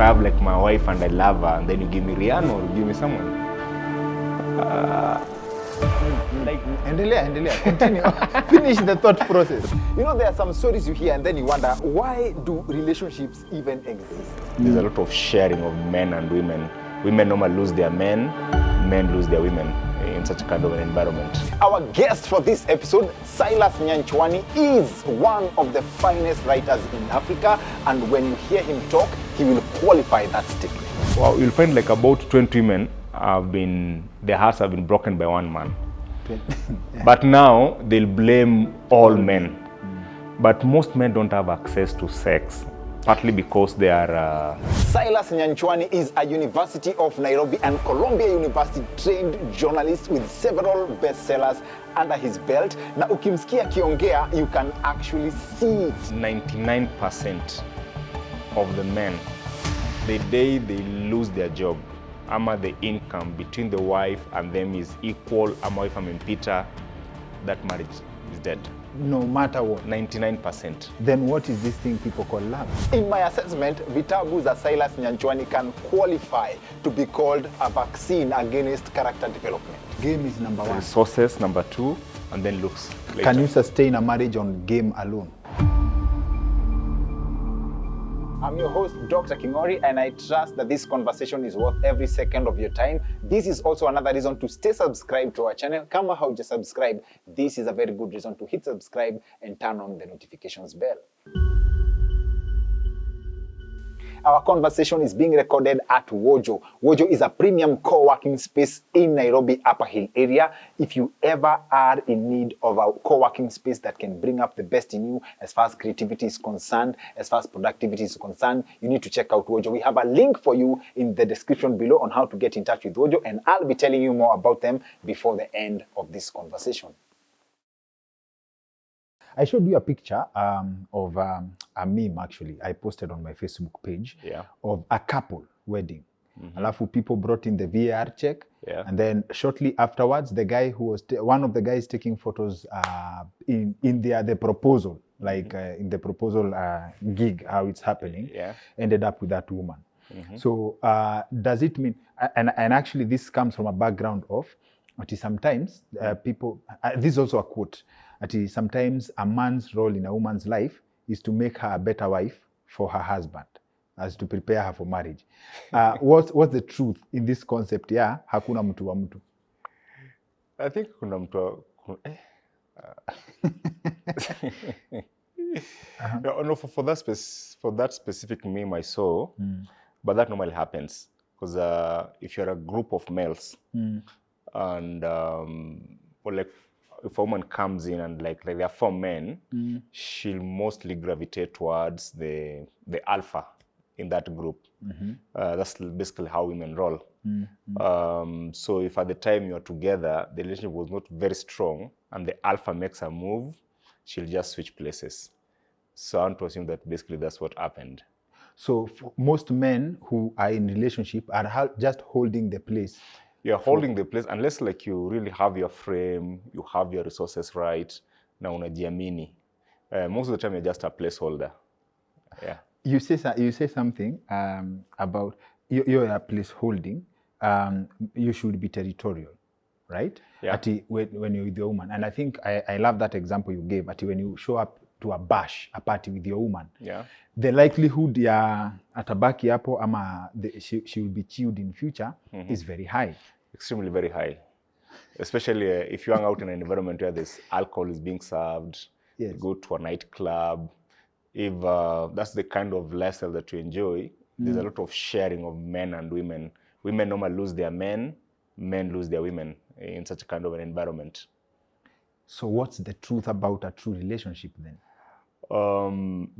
I have like my wife and I love her, and then you give me Rihanna or you give me someone. Endelea, continue. Finish the thought process. You know, there are some stories you hear and then you wonder, why do relationships even exist? There's a lot of sharing of men and women. Women normally lose their men, men lose their women in such a kind of an environment. Our guest for this episode, Silas Nyanchwani, is one of the finest writers in Africa, and when you hear him talk, he will qualify that statement. Well, you'll find like about 20 women their hearts have been broken by one man. Yeah. But now they'll blame all men. But most men don't have access to sex, partly because they are... Silas Nyanchwani is a University of Nairobi and Columbia University trained journalist with several bestsellers under his belt. Na ukimsikia kiongea, you can actually see it. 99% of the men, the day they lose their job, ama the income between the wife and them is equal, ama if I'm in Peter, that marriage is dead. No matter what. 99%. Then what is this thing people call love? In my assessment, vitabu za Silas Nyanchwani can qualify to be called a vaccine against character development. Game is number one. Resources number two, and then looks later. Can you sustain a marriage on game alone? I'm your host, Dr. Kingori, and I trust that this conversation is worth every second of your time. This is also another reason to stay subscribed to our channel. Kama hauja subscribe, this is a very good reason to hit subscribe and turn on the notifications bell. Our conversation is being recorded at Wojo. Wojo is a premium co-working space in Nairobi Upper Hill area. If you ever are in need of a co-working space that can bring up the best in you as far as creativity is concerned, as far as productivity is concerned, you need to check out Wojo. We have a link for you in the description below on how to get in touch with Wojo, and I'll be telling you more about them before the end of this conversation. I showed you a picture of a meme, actually. I posted on my Facebook page of a couple wedding. Alafu people brought in the VAR check. And then shortly afterwards, the guy who was, one of the guys taking photos in the proposal, like in the proposal gig, how it's happening, ended up with that woman. So does it mean, and actually this comes from a background of, sometimes people, this is also a quote, sometimes a man's role in a woman's life is to make her a better wife for her husband, as to prepare her for marriage. What's the truth in this concept? Hakuna mtu wa mtu. I think kuna mtu no, for that specific meme I saw, but that normally happens because if you're a group of males and or like if a woman comes in and like there are 4 men, she'll mostly gravitate towards the alpha in that group. That's basically how women roll. So if at the time you're together, the relationship was not very strong and the alpha makes a move, she'll just switch places. So I want to assume that basically that's what happened. So most men who are in relationship are just holding the place. You're holding the place unless like you really have your frame, you have your resources right, na unajiamini. Most of the time you're just a placeholder. Yeah. You say something about you're a place holding. You should be territorial, right? Yeah. When you're with your woman, and I think I love that example you gave. When you show up to a party with your woman, the likelihood atabaki hapo ama she will be chilled in future is very high. Extremely very high. Especially if you hang out in an environment where this alcohol is being served, you go to a nightclub. If that's the kind of lifestyle that you enjoy, there's a lot of sharing of men and women. Women normally lose their men, men lose their women in such a kind of an environment. So what's the truth about a true relationship then?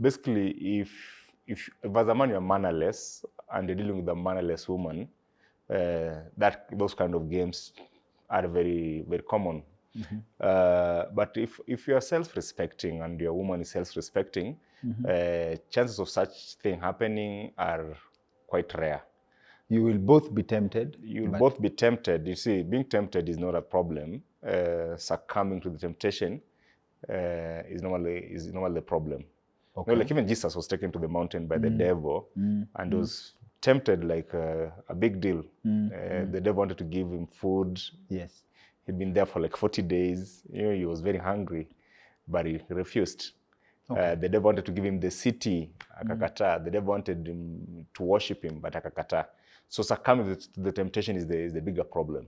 Basically, if as a man you're mannerless and you're dealing with a mannerless woman, those kind of games are very, very common. But if you're self-respecting and your woman is self-respecting, chances of such thing happening are quite rare. You will both be tempted. You will both be tempted. You see, being tempted is not a problem. Succumbing to the temptation is normally the problem. Okay. You know, like even Jesus was taken to the mountain by the devil, and was tempted like a big deal. The devil wanted to give him food. Yes. He'd been there for like 40 days. You know, he was very hungry, but he refused. Okay. The devil wanted to give him the city, akakata. The devil wanted him to worship him, but akakata. So succumbing to the temptation is the bigger problem.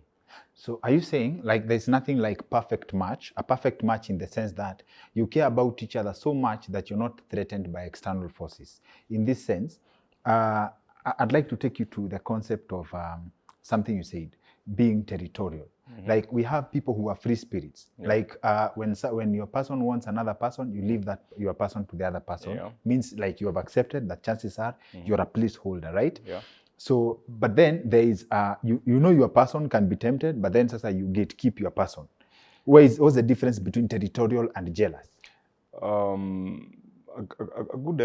So are you saying like there's nothing like perfect match, a perfect match in the sense that you care about each other so much that you're not threatened by external forces? In this sense, I'd like to take you to the concept of something you said, being territorial. Like we have people who are free spirits. Yeah. Like when your person wants another person, you leave that your person to the other person. Yeah. Means like you have accepted that chances are you're a placeholder, right? Yeah. So, but then there is, you know your person can be tempted, but then sasa you keep your person. What's the difference between territorial and jealous? A good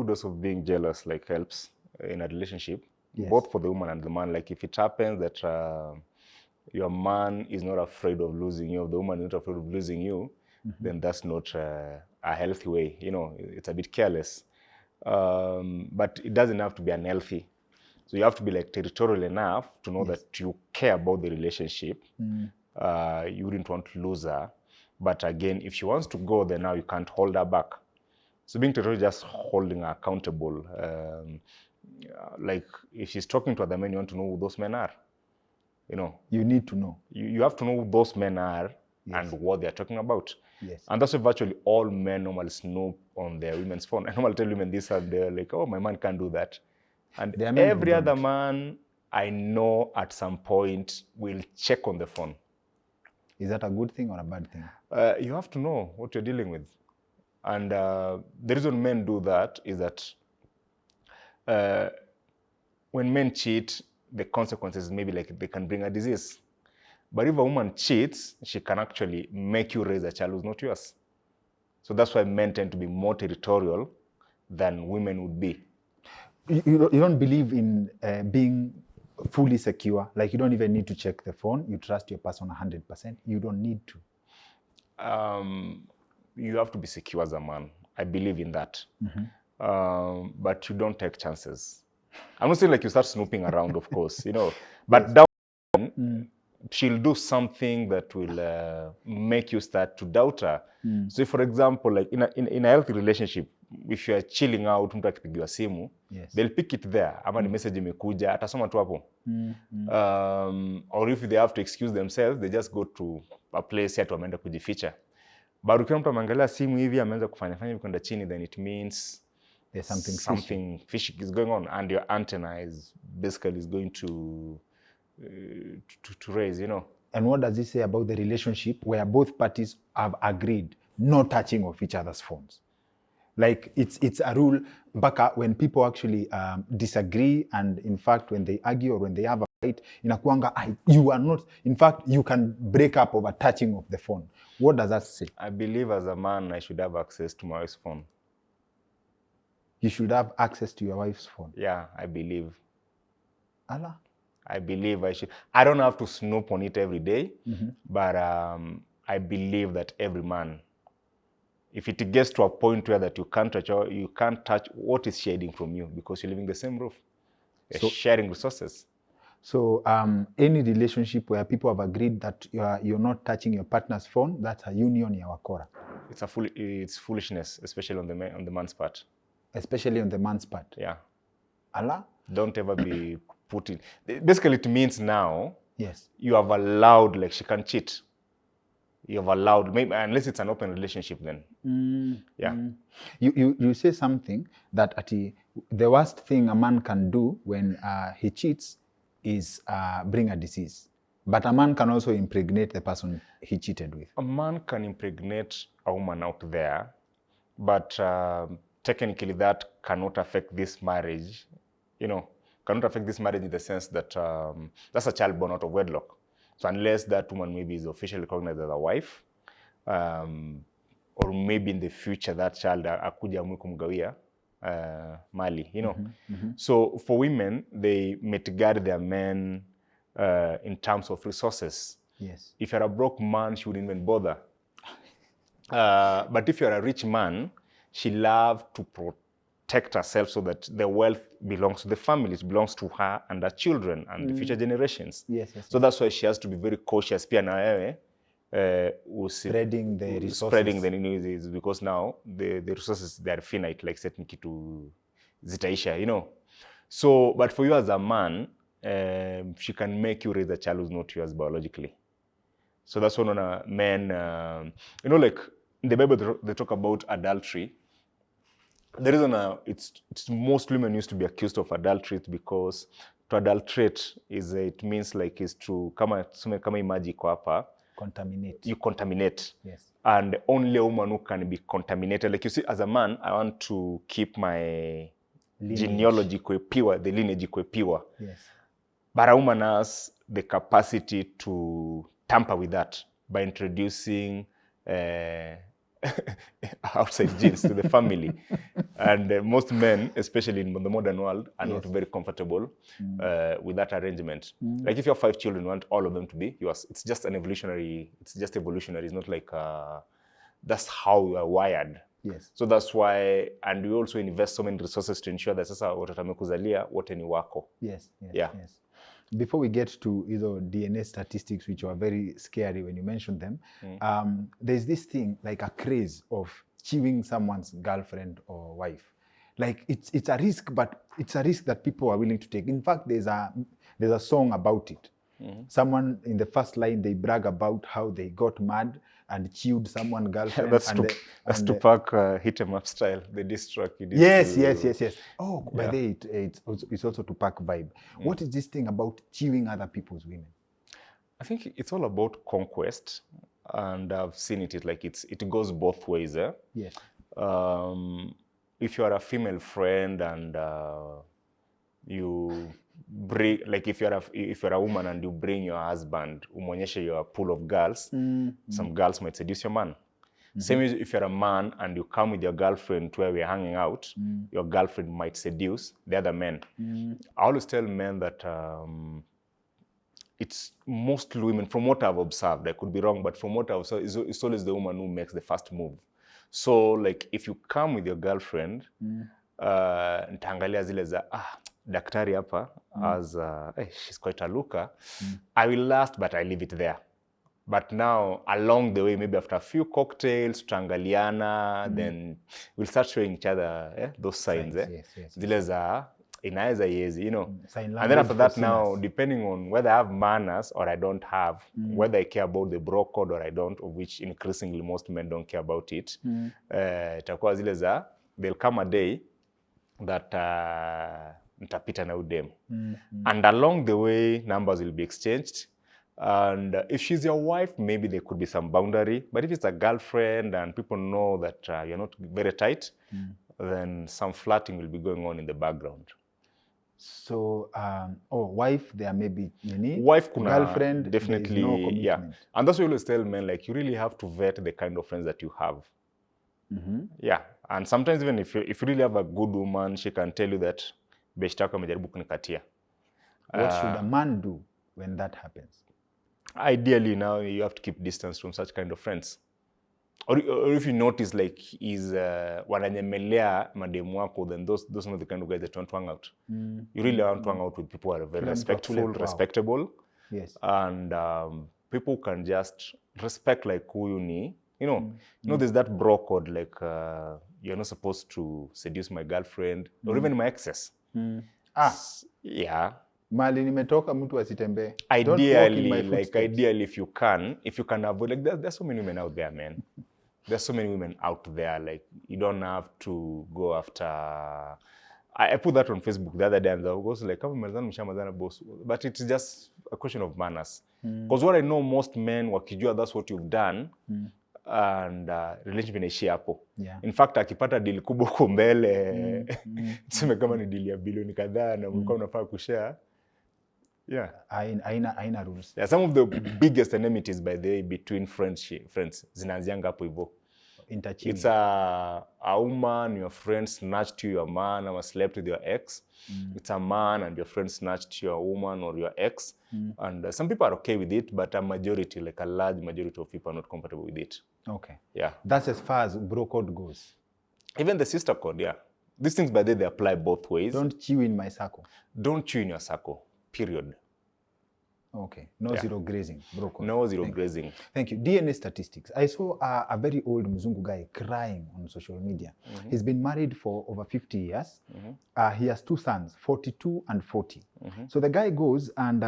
dose of being jealous like helps in a relationship, yes. Both for the woman and the man. Like if it happens that your man is not afraid of losing you, or the woman is not afraid of losing you, then that's not a healthy way. You know, it's a bit careless. But it doesn't have to be unhealthy. So you have to be like territorial enough to know yes. that you care about the relationship. You wouldn't want to lose her. But again, if she wants to go, then now you can't hold her back. So being territorial is just holding her accountable. Like if she's talking to other men, you want to know who those men are. You know. You need to know. You have to know who those men are yes. and what they're talking about. Yes. And that's why virtually all men normally snoop on their women's phone. I normally tell women this and they're like, oh, my man can't do that. And every other man I know at some point will check on the phone. Is that a good thing or a bad thing? You have to know what you're dealing with. And the reason men do that is that when men cheat, the consequences maybe like they can bring a disease. But if a woman cheats, she can actually make you raise a child who's not yours. So that's why men tend to be more territorial than women would be. You don't believe in being fully secure? Like you don't even need to check the phone. You trust your person 100%. You don't need to. You have to be secure as a man. I believe in that. But you don't take chances. I'm not saying like you start snooping around, of course, you know. But down, she'll do something that will make you start to doubt her. So if, for example, like in a healthy relationship, if you're chilling out, mtu akipigiwa simu, yes. they'll pick it there. Ama ni message imekuja, atasoma tu hapo. Or if they have to excuse themselves, they just go to a place yet wameenda kujificha. But ukiwa mtu ameangalia simu hivi, ameanza kufanya hivi kwenda chini, then it means there's something fishy is going on, and your antenna is basically going to raise, you know. And what does it say about the relationship where both parties have agreed no touching of each other's phones? Like it's a rule, Baka, when people actually disagree, and in fact when they argue or when they have a fight, inakuanga, you are not, in fact you can break up over touching of the phone. What does that say? I believe as a man I should have access to my wife's phone. You should have access to your wife's phone? Yeah, I believe. Allah? I believe I should. I don't have to snoop on it every day, but I believe that every man, if it gets to a point where that you can't touch what is shading from you because you're living in the same roof. You're sharing resources. So any relationship where people have agreed that you're not touching your partner's phone, that's a union ya wakora. It's foolishness, especially on the man's part. Especially on the man's part. Yeah. Allah? Don't ever be put in. Basically, it means now, yes, you have allowed, like she can cheat. You have allowed, maybe, unless it's an open relationship then. Yeah. You say something that the worst thing a man can do when he cheats is bring a disease. But a man can also impregnate the person he cheated with. A man can impregnate a woman out there, but technically that cannot affect this marriage, you know, cannot affect this marriage in the sense that that's a child born out of wedlock. So unless that woman maybe is officially recognized as a wife, or maybe in the future that child akuja amwe kumgawia mali, you know. So for women, they mitigate their men in terms of resources. Yes. If you're a broke man, she wouldn't even bother. But if you're a rich man, she loves to protect herself so that the wealth belongs to the family, it belongs to her and her children and the future generations. Yes. So that's why she has to be very cautious. Pia na wewe, spreading the resources. Spreading the news, because now the resources, they are finite, like certain kitu zitaisha, you know. So, but for you as a man, she can make you raise a child who's not yours biologically. So that's one on a men, you know, like in the Bible, they talk about adultery. The reason it's most women used to be accused of adultery because to adulterate is, it means like is to, kama imaji iko hapa, contaminate. You contaminate. Yes. And only a woman who can be contaminated. Like you see, as a man, I want to keep my genealogy pure, the lineage pure. Yes. But a woman has the capacity to tamper with that by introducing outside genes to the family. And most men, especially in the modern world, are not very comfortable with that arrangement. Like if you have 5 children, you want all of them to be yours. It's just evolutionary. It's not like that's how we are wired. Yes. So that's why, and we also invest so many resources to ensure that sasa watoto wamekuzalia wote ni wako. Yes. Yeah. Yes. Before we get to DNA statistics, which are very scary when you mention them, there's this thing like a craze of chewing someone's girlfriend or wife. Like it's a risk, but it's a risk that people are willing to take. In fact, there's a song about it. Someone in the first line, they brag about how they got mad and chewed someone's girlfriend. That's Tupac hit 'em up style. The diss track. Yes. Oh, by the way, it's also Tupac vibe. What is this thing about chewing other people's women? I think it's all about conquest, and I've seen it. It goes both ways. Yes. If you are a female friend and you bring, like if you're a woman and you bring your husband, umonyeshe your pool of girls, some girls might seduce your man. Same as if you're a man and you come with your girlfriend to where we're hanging out, your girlfriend might seduce the other men. I always tell men that it's mostly women, from what I've observed. I could be wrong, but from what I've observed, it's always the woman who makes the first move. So like if you come with your girlfriend, nitaangalia zile za daktari hapa as she's quite a looker. I will last, but I leave it there. But now along the way, maybe after a few cocktails, tutaangaliana, then we'll start showing each other those signs. Zile za inaweza yezi, you know. And then after that now, depending on whether I have manners or I don't have, whether I care about the bro code or I don't, of which increasingly most men don't care about it, itakuwa zile za, there'll come a day that nitapita na udem. And along the way, numbers will be exchanged. And if she's your wife, maybe there could be some boundary. But if it's a girlfriend and people know that you're not very tight, then some flirting will be going on in the background. So, wife, there may be wife, girlfriend, definitely, no commitment. Yeah. And that's why we always tell men, like, you really have to vet the kind of friends that you have. Yeah. And sometimes even if you really have a good woman, she can tell you that beshte yako amejaribu kunikatia. What should a man do when that happens? Ideally, now you have to keep distance from such kind of friends. Or if you notice, like, is wananyemelea mademu wako, then those are not the kind of guys that want to hang out. You really want to hang out with people who are very respectable. Yes. And people can just respect, like, who you need. You know, there's that bro code, like, you're not supposed to seduce my girlfriend or even my exes. Yeah. Mali nimetoka mtu asitembee. Ideally, if you can avoid, like, there's so many women out there, man. There's so many women out there, like, you don't have to go after. I put that on Facebook the other day, and I was like, but it's just a question of manners. Because what I know, most men, wakijua that's what you've done, and relationship inaishia hapo. In fact, akipata deal kubwa huko mbele, tuseme kama ni deal ya bilioni kadhaa na mlikuwa mnafaa kushare. Yeah. Aina rules. Yeah, some of the biggest enmities, by the way, between friends zinaanzianga hapo hivyo. It's a woman, your friend snatched you your man, or slept with your ex. It's a man and your friend snatched your woman or your ex. And some people are okay with it, but a majority, like a large majority of people, are not comfortable with it. Okay. Yeah. That's as far as bro code goes. Even the sister code, yeah. These things, by the way, they apply both ways. Don't chew in my circle. Don't chew in your circle, period. Okay. No zero grazing. Broken. No zero grazing. Thank you. DNA statistics. I saw a very old Mzungu guy crying on social media. He's been married for over 50 years. He has 2 sons, 42 and 40. So the guy goes and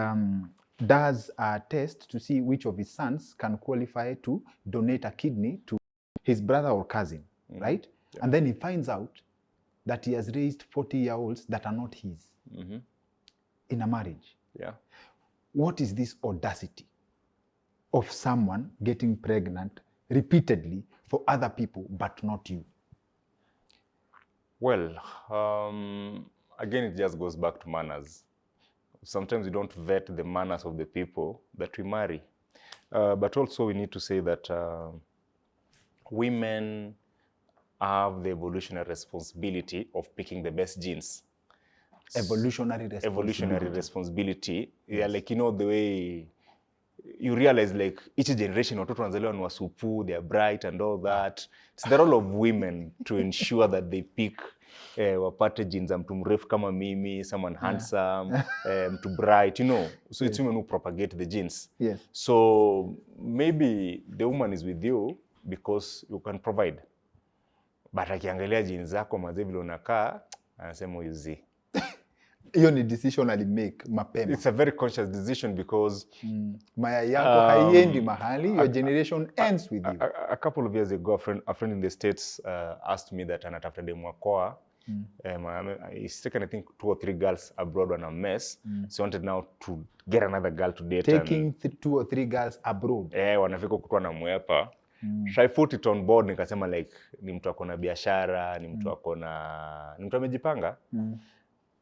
does a test to see which of his sons can qualify to donate a kidney to his brother or cousin, right? Yeah. And then he finds out that he has raised 40-year-olds that are not his in a marriage. Yeah. What is this audacity of someone getting pregnant repeatedly for other people, but not you? Well, again, it just goes back to manners. Sometimes we don't vet the manners of the people that we marry. But also we need to say that women have the evolutionary responsibility of picking the best genes. Evolutionary responsibility. Yes. Yeah, like, you know, the way you realize, like, each generation, watoto wanazaliwa ni wasupu, they are bright and all that. It's the role of women to ensure that they pick wapate genes za mtu mrefu kama mimi, someone handsome, mtu bright, you know. So it's women who propagate the genes. Yes. So maybe the woman is with you because you can provide. But akiangalia genes zako mazee vile unakaa, anasema uzi. Hiyo ni decision ali make mapema. It's a very conscious decision because maya yako haiendi mahali, your generation ends with you. A couple of years ago, a friend in the States asked me that anatafuta demu wakoa. He's taken, I think, 2 or 3 girls abroad on a mess. So he wanted now to get another girl to date. Taking 2 or 3 girls abroad. Wanafika kutoa na mwepa. So I put it on board, nikasema like, ni mtu akona biashara, ni mtu akona, ni mtu amejipanga.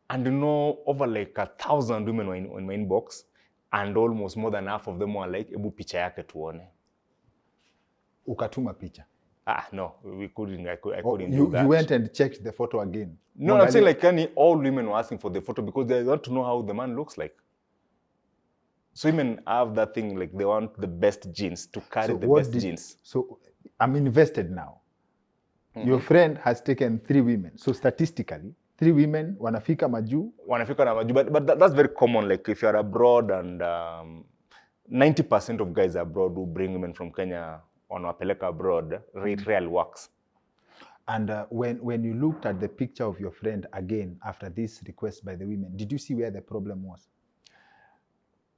And you know, over like 1,000 women were in my inbox, and almost more than half of them were like, ebu picha yake tuone. Ukatuma picha? No, we couldn't, I couldn't do that. You went and checked the photo again? No, I'm saying like, all women were asking for the photo because they want to know how the man looks like. So women have that thing, like they want the best genes, to carry the best genes. So I'm invested now. Your friend has taken 3 women. So statistically, 3 women wanafika maju. Wanafika na maju, but that's very common. Like if you're abroad, and 90% of guys abroad who bring women from Kenya on wapeleka abroad, it really works. And when you looked at the picture of your friend again after this request by the women, did you see where the problem was?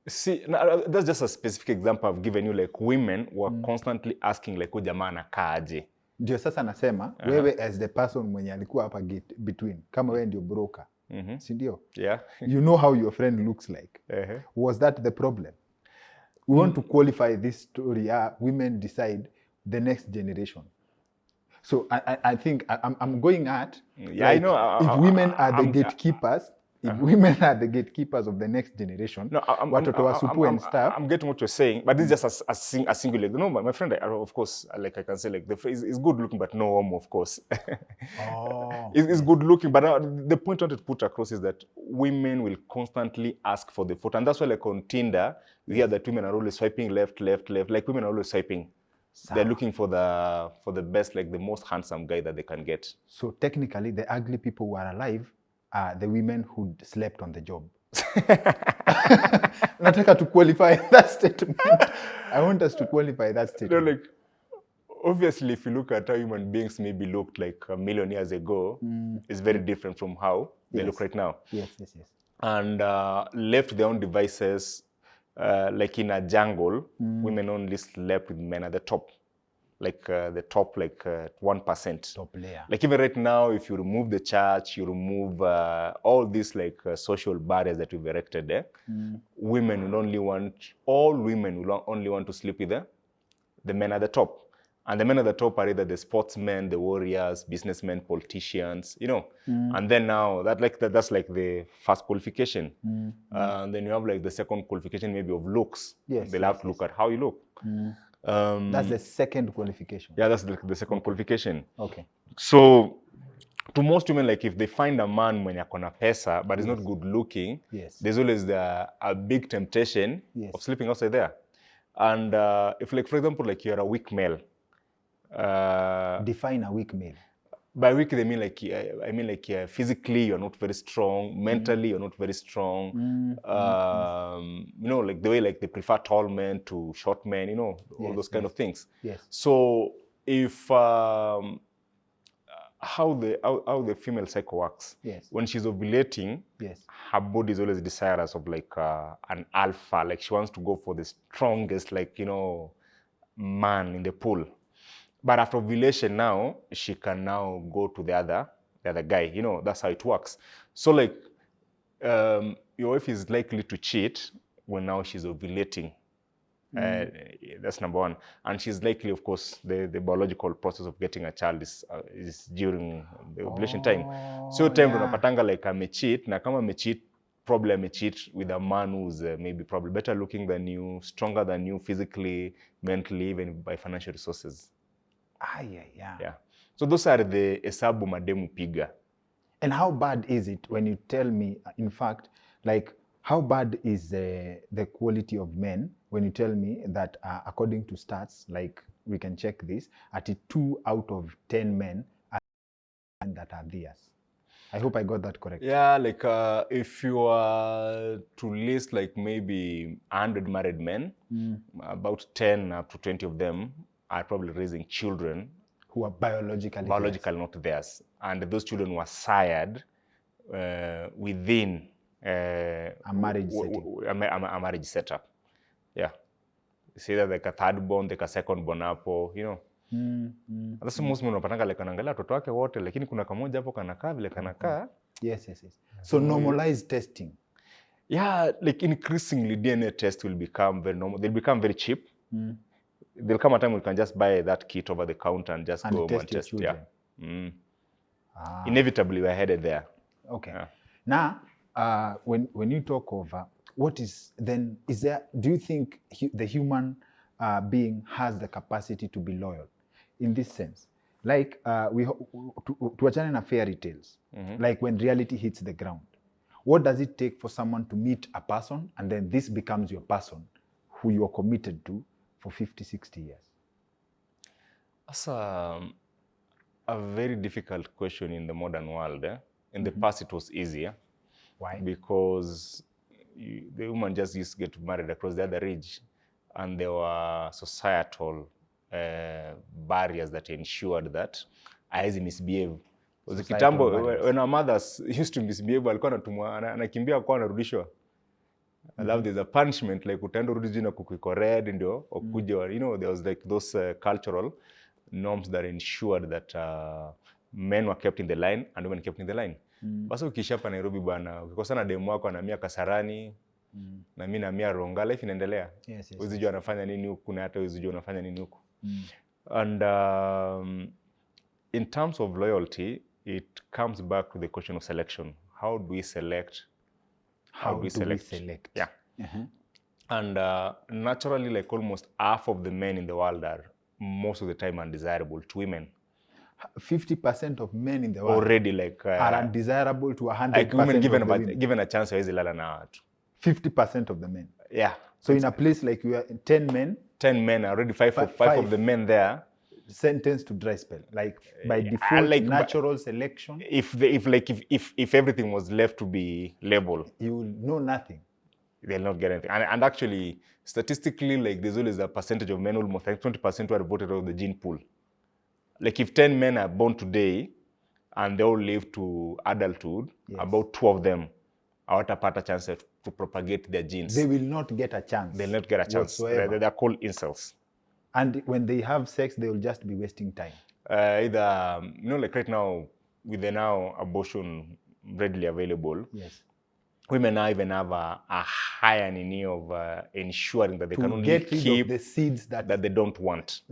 See, that's just a specific example I've given you. Like women were constantly asking like, jamaa anakaa aje? Ndio sasa nasema, wewe as the person mwenye alikuwa hapa between, kama wewe ndio broker, si ndio? Yeah. You know how your friend looks like. Was that the problem? We want to qualify this story. Women decide the next generation. So I think I'm going at, yeah, like, I know. If women are the gatekeepers, if women are the gatekeepers of the next generation, watoto wa supu and stuff. I'm getting what you're saying, but this is just a singular. No, my friend, of course, like I can say, like the face is good looking, but no homo, of course. It's good looking, but the point I wanted to put across is that women will constantly ask for the photo, and that's why, like on Tinder, you hear that women are always swiping left. Like women are always swiping. They're looking for the best, like the most handsome guy that they can get. So technically, the ugly people who are alive are the women who slept on the job. Nataka to qualify that statement. I want us to qualify that statement. No, like, obviously, if you look at how human beings maybe looked like a million years ago, it's very different from how they look right now. Yes. And left their own devices, like in a jungle, women only slept with men at the top. Like the top, like 1%. Top layer. Like even right now, if you remove the church, you remove all these like social barriers that we've erected there, women will only want to sleep with the men at the top. And the men at the top are either the sportsmen, the warriors, businessmen, politicians, you know. And then now that's like the first qualification. And then you have like the second qualification maybe of looks. Yes. They'll have to look at how you look. That's the second qualification. Yeah, that's the second qualification. Okay. So to most women, like if they find a man mwenye akona pesa but is not good looking, there's always a big temptation of sleeping outside there. And if, like, for example, like you're a weak male. Define a weak male. By weak, they mean like, physically you're not very strong, mentally you're not very strong. You know, like the way like they prefer tall men to short men, you know, all those kind of things. Yes. So if how the female cycle works, when she's ovulating, her body is always desirous of like an alpha, like she wants to go for the strongest, like, you know, man in the pool. But after ovulation now, she can now go to the other guy. You know, that's how it works. So like, your wife is likely to cheat when now she's ovulating. That's number one. And she's likely, of course, the biological process of getting a child is during the ovulation time. So time unapatanga like amecheat, na kama amecheat, probably amecheat with a man who's maybe probably better looking than you, stronger than you physically, mentally, even by financial resources. Yeah. So those are the hesabu mademu piga. And how bad is it when you tell me, in fact, like how bad is the quality of men when you tell me that according to stats, like we can check this, at 2 out of 10 men are that are theirs. I hope I got that correct. Yeah, like if you are to list like maybe 100 married men, about 10 up to 20 of them are probably raising children who are biologically not theirs, and those children were sired within a marriage setting. A marriage setup. Yeah, it's either like a third born, like a second born hapo, you know. That's most men unapatanga like anaangalia watoto wake wote, lakini kuna kamoja hapo kanakaa vile kanakaa. Yes. So normalized testing. Yeah, like increasingly DNA tests will become very normal. They'll become very cheap. There'll come a time we can just buy that kit over the counter and just go and test. Yeah. Inevitably, we're headed there. Okay. Yeah. Now, when you talk of what is then, do you think the human being has the capacity to be loyal in this sense? Like tuachane na fairy tales, like when reality hits the ground. What does it take for someone to meet a person and then this becomes your person who you are committed to for 50, 60 years? That's a very difficult question in the modern world. In the past, it was easier. Why? Because the woman just used to get married across the other ridge, and there were societal barriers that ensured that haizi misbehave. Because kitambo, when our mothers used to misbehave, alikuwa anakimbia kwa anarudishwa. I love there's a punishment, like utaenda rudi jina kukuiko red ndio okuje, you know, there was like those cultural norms that ensured that men were kept in the line and women kept in the line. Basi ukisha hapa Nairobi bwana, ukikosana demu wako anamia Kasarani na mimi namia Ronga, life inaendelea. Usijua anafanya nini huku na hata usijua unafanya nini huku. And in terms of loyalty, it comes back to the question of selection. How do we select? How do we select? Yeah. And naturally, like almost half of the men in the world are most of the time undesirable to women. 50% of men in the world already like are undesirable to 100%. Like women given a chance, hawezi lala na watu. 50% of the men. Yeah. So in a place like you are 10 men. 10 men already, five of the men there sentenced to dry spell, like by default, like natural selection. If everything was left to be level, you will know nothing. They'll not get anything. And actually, statistically, like there's always a percentage of men, almost like 20% who are voted out of the gene pool. Like if 10 men are born today and they all live to adulthood, about 2 of them hawatapata chance to propagate their genes. They will not get a chance. They'll not get a chance. They're called incels. And when they have sex, they will just be wasting time. Either, you know, like right now, with the now abortion readily available, women now even have a higher need of ensuring that they can only keep the seeds that they don't want.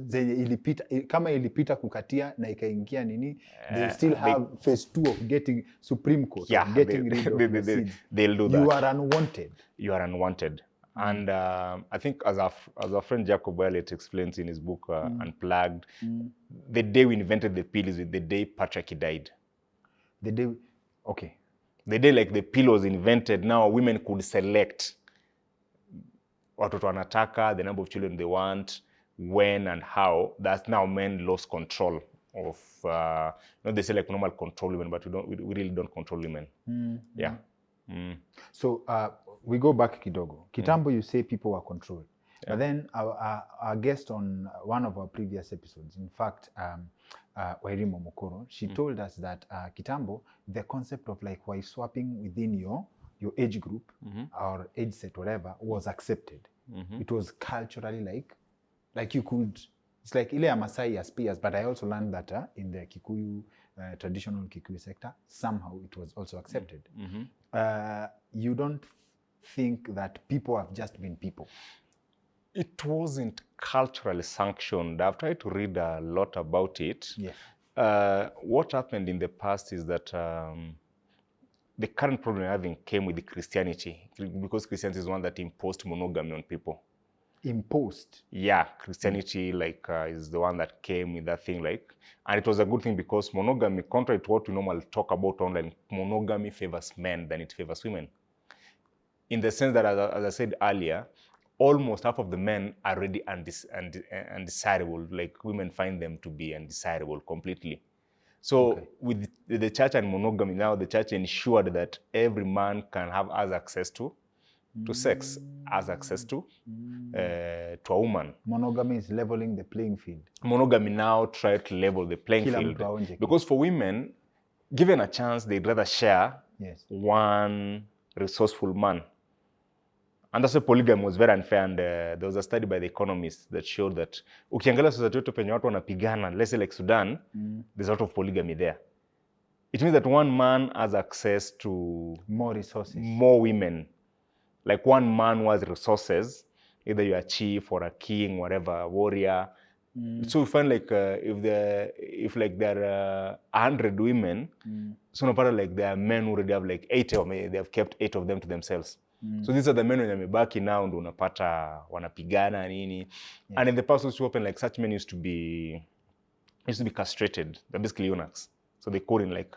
Kama ilipita kukatia na ikaingia nini, they still have phase 2 of getting Supreme Court, getting rid of the seeds. They'll do that. You are unwanted. You are unwanted. And I think as our friend Jacob Elliott explains in his book, Unplugged, the day we invented the pill is the day patriarchy died. The day, okay. The day like the pill was invented, now women could select watoto wanataka, the number of children they want, when and how. That's now men lost control of, they say like normal control women, but we really don't control women. Yeah. So we go back kidogo. Kitambo, you say people were controlled. Yeah. But then our guest on one of our previous episodes, in fact, Wairimo Mokoro, she told us that Kitambo, the concept of like wife swapping within your age group or age set, whatever, was accepted. It was culturally like you could, it's like ile ya Masai as peers, but I also learned that in the Kikuyu, traditional Kikuyu sector, somehow it was also accepted. You don't think that people have just been people? It wasn't culturally sanctioned. I've tried to read a lot about it. Yeah. What happened in the past is that the current problem we're having came with the Christianity, because Christianity is one that imposed monogamy on people. Imposed? Yeah, Christianity is the one that came with that thing, and it was a good thing because monogamy, contrary to what we normally talk about online, monogamy favors men than it favors women. In the sense that, as I said earlier, almost half of the men are already undesirable. Like, women find them to be undesirable completely. So with the church and monogamy, now the church ensured that every man can have access to sex, has access to a woman. Monogamy is leveling the playing field. Monogamy now try to level the playing field. Because for women, given a chance, they'd rather share one resourceful man. And that's why polygamy was very unfair. And there was a study by the economists that showed that ukiangalia society yetu penye watu wanapigana, let's say like Sudan, there's a lot of polygamy there. It means that one man has access to more resources, more women. Like, one man who has resources, either you're a chief or a king, whatever, a warrior. So we find like if there are 100 women, so no matter like there are men who already have like 80, or maybe they have kept 8 of them to themselves. So these are the men when wamebaki now ndo unapata wanapigana nini. And in the past also open, like, such men used to be castrated. They're basically eunuchs. So they called in like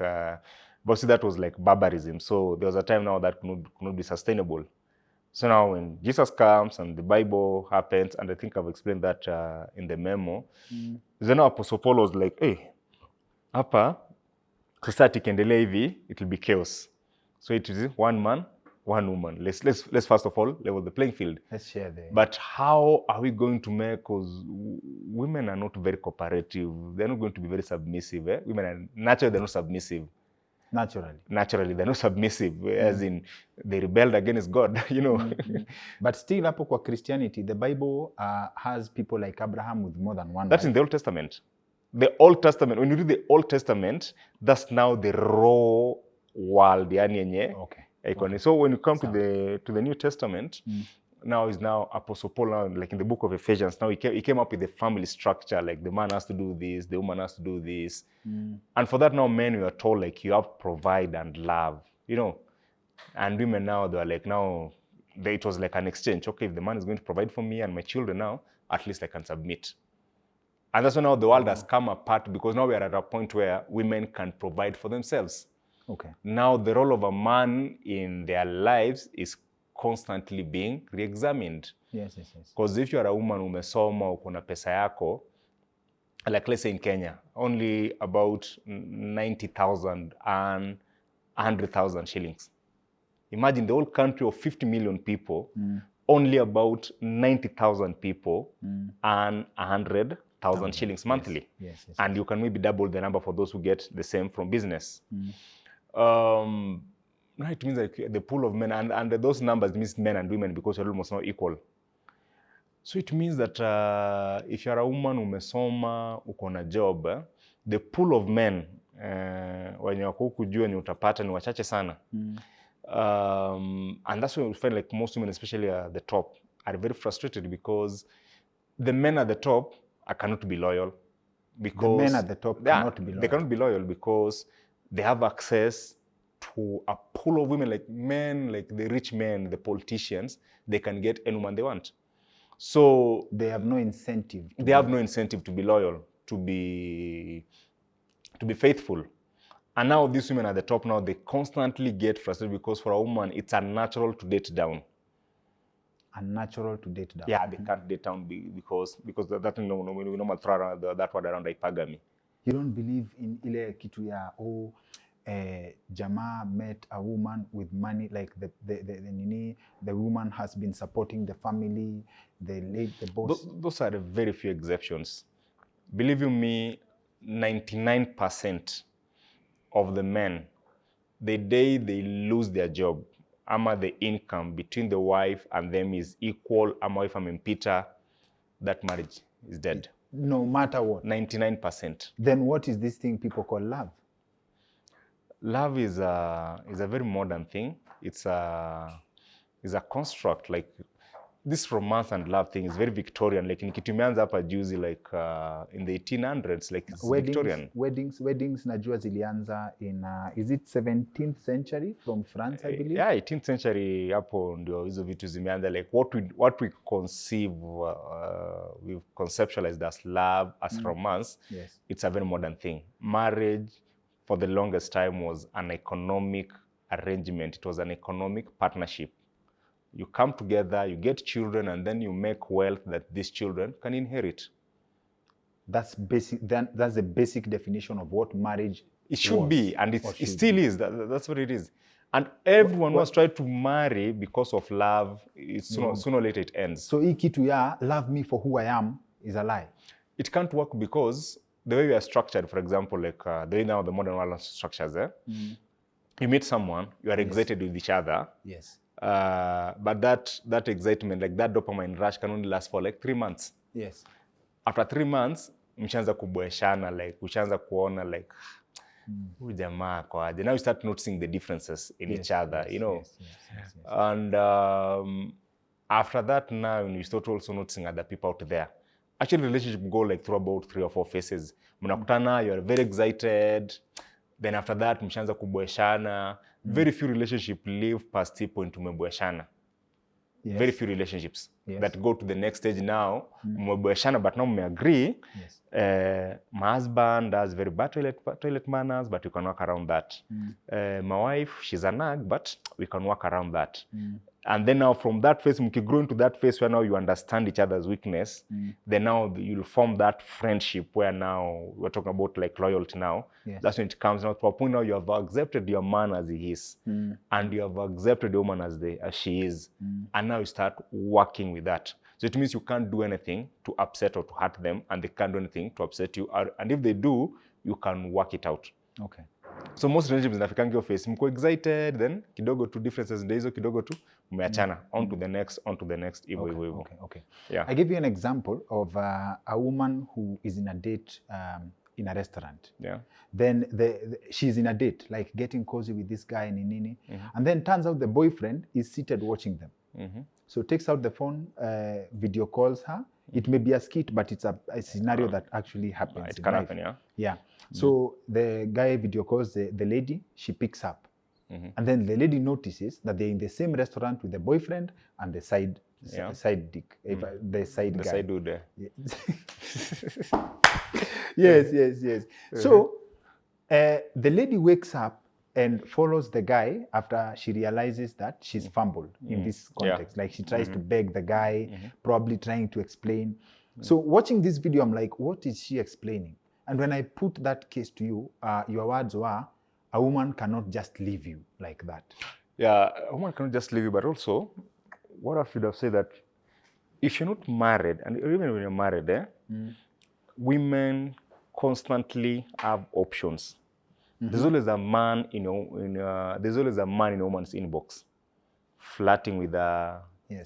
but see, that was like barbarism. So there was a time now that could not be sustainable. So now when Jesus comes and the Bible happens, and I think I've explained that in the memo, then now Apostle Paul was like, hey, hapa society ikiendelea hivi, it will be chaos. So it is one man, one woman. Let's first of all level the playing field. Let's share the... But how are we going to make, because women are not very cooperative. They're not going to be very submissive. Women are naturally, they're not submissive. Naturally, they're not submissive, as in they rebelled against God, you know. But still, hapo kwa Christianity, the Bible has people like Abraham with more than one That's wife. In the Old Testament. The Old Testament, when you read the Old Testament, that's now the raw world. Okay. So when you come to the New Testament, now is now Apostle Paul, now, like in the book of Ephesians, now he came up with the family structure, like the man has to do this, the woman has to do this. And for that now, men, we are told like you have to provide and love, you know. And women now, they are like, now, it was like an exchange. Okay, if the man is going to provide for me and my children now, at least I can submit. And that's why now the world has come apart, because now we are at a point where women can provide for themselves. Okay. Now the role of a man in their lives is constantly being re-examined. Yes. Because if you are a woman umesoma, uko na pesa yako, like let's say in Kenya, only about 90,000 and 100,000 shillings. Imagine the whole country of 50 million people, only about 90,000 people and 100,000 shillings monthly. Yes. And you can maybe double the number for those who get the same from business. Now it means like the pool of men, and those numbers means men and women, because you're almost not equal. So it means that if you're a woman umesoma, uko na job, the pool of men wenye wako huku juu wenye utapata ni wachache sana. And that's why we find like most women, especially at the top, are very frustrated, because the men at the top cannot be loyal. Because the men at the top cannot be loyal. They cannot be loyal because they have access to a pool of women, like men, like the rich men, the politicians. They can get any woman they want. So they have no incentive. They have no incentive to be loyal, to be faithful. And now these women at the top now, they constantly get frustrated, because for a woman, it's unnatural to date down. Unnatural to date down? Yeah, they can't date down because that we normally throw that word around, hypergamy. You don't believe in ile kitu ya jamaa met a woman with money, like the woman has been supporting the family, the boss. Those are very few exceptions. Believe you me, 99% of the men, the day they lose their job, ama the income between the wife and them is equal, ama if I'm in Peter, that marriage is dead. No matter what. 99%. Then what is this thing people call love? Love is a very modern thing. It's a construct. Like this romance and love thing is very Victorian. Like in kitu imeanza hapa juzi, like in the 1800s, like it's Victorian. Weddings najua zilianza in is it 17th century from France, I believe? Yeah, 18th century hapo ndio hizo vitu zimeanza, like what we conceive, we've conceptualized as love, as romance. Yes. It's a very modern thing. Marriage for the longest time was an economic arrangement. It was an economic partnership. You come together, you get children, and then you make wealth that these children can inherit. That's basic. That's the basic definition of what marriage it should be, and it still is. That's what it is. And everyone was trying to marry because of love. Sooner or later it ends. So hii kitu ya love me for who I am is a lie. It can't work because the way we are structured, for example, like the way now the modern world structures, you meet someone, you are excited with each other. Yes. But that excitement, like that dopamine rush, can only last for like 3 months. Yes. After 3 months, mshaanza kubweshana, like ushaanza kuona like huyu jamaa kwa aje. Now you start noticing the differences in each other, you know. Yes. And after that, now you start also noticing other people out there. Actually, relationship go like through about 3 or 4 phases. Mnakutana, you are very excited. Then after that, mshaanza kubweshana. Very few relationships live past the point tumebweshana. Yes. Very few relationships that go to the next stage now. Mmebweshana, but now we agree. Yes. My husband has very bad toilet manners, but we can work around that. My wife, she's a nag, but we can work around that. And then now from that phase, you grow into that phase where now you understand each other's weakness. Then now you'll form that friendship where now we're talking about like loyalty now. Yes. That's when it comes now to a point now you have accepted your man as he is. And you have accepted the woman as she is. And now you start working with that. So it means you can't do anything to upset or to hurt them, and they can't do anything to upset you. And if they do, you can work it out. Okay. So most relationships zinafikanga hiyo phase, mko excited, then kidogo tu differences ndio hizo, kidogo tu mmeachana, on to the next, hivyo. Okay. Yeah. I give you an example of a woman who is in a date in a restaurant. Yeah. Then she's in a date, like getting cozy with this guy nini. And then turns out the boyfriend is seated watching them. So takes out the phone, video calls her. It may be a skit, but it's a scenario that actually happens. It can happen, yeah. Yeah. So the guy video calls the lady, she picks up. And then the lady notices that they're in the same restaurant with the boyfriend and the side dick, the side guy. The side dude. Yes. So the lady wakes up and follows the guy after she realizes that she's fumbled in this context. Like she tries to beg the guy, probably trying to explain. So watching this video, I'm like, what is she explaining? And when I put that case to you, your words were, a woman cannot just leave you like that. Yeah, a woman cannot just leave you, but also, what I should have said that if you're not married, and even when you're married, women constantly have options. There's always a man in there's always a man in a woman's inbox, flirting with her,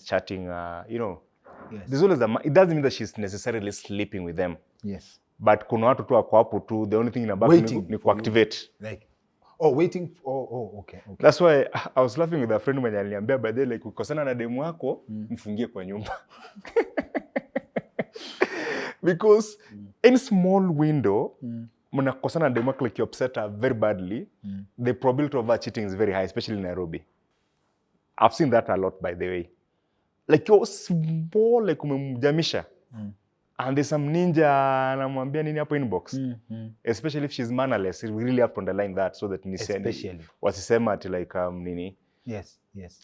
chatting, you know. Yes. There's always a man. It doesn't mean that she's necessarily sleeping with them. Yes. But kuna watu tu wako hapo tu, the only thing in a back ni kuactivate. Like, waiting. Okay. That's why I was laughing with a friend mwenye aliniambia, by the way, like ukosana na demu wako, mfungie kwa nyumba. Because any small window, mnakosana na demu wako, like you upset her very badly, the probability of her cheating is very high, especially in Nairobi. I've seen that a lot, by the way. Like you're small, like umemjamisha. And there's some ninja anamwambia nini hapo inbox. Especially if she's mannerless, we really have to underline that so that wasisema ati like nini. Yes.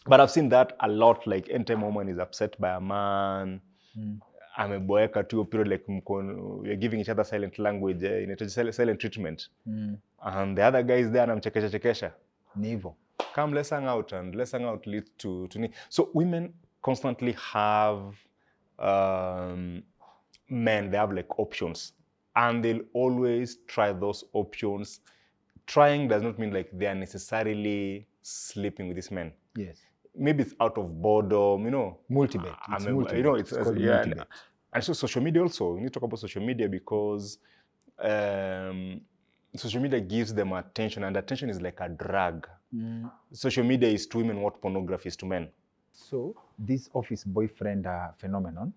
But I've seen that a lot, like anytime a woman is upset by a man, ameboeka tu period, like you're giving each other silent language, silent treatment. And the other guy is there anamchekesha. Nivo. Come, let's hang out, and let's hang out leads to so women constantly have men, they have like options, and they'll always try those options. Trying does not mean like they are necessarily sleeping with these men. Yes. Maybe it's out of boredom, Multibet. It's and so social media also, we need to talk about social media because social media gives them attention, and attention is like a drug. Social media is to women what pornography is to men. So this office boyfriend phenomenon,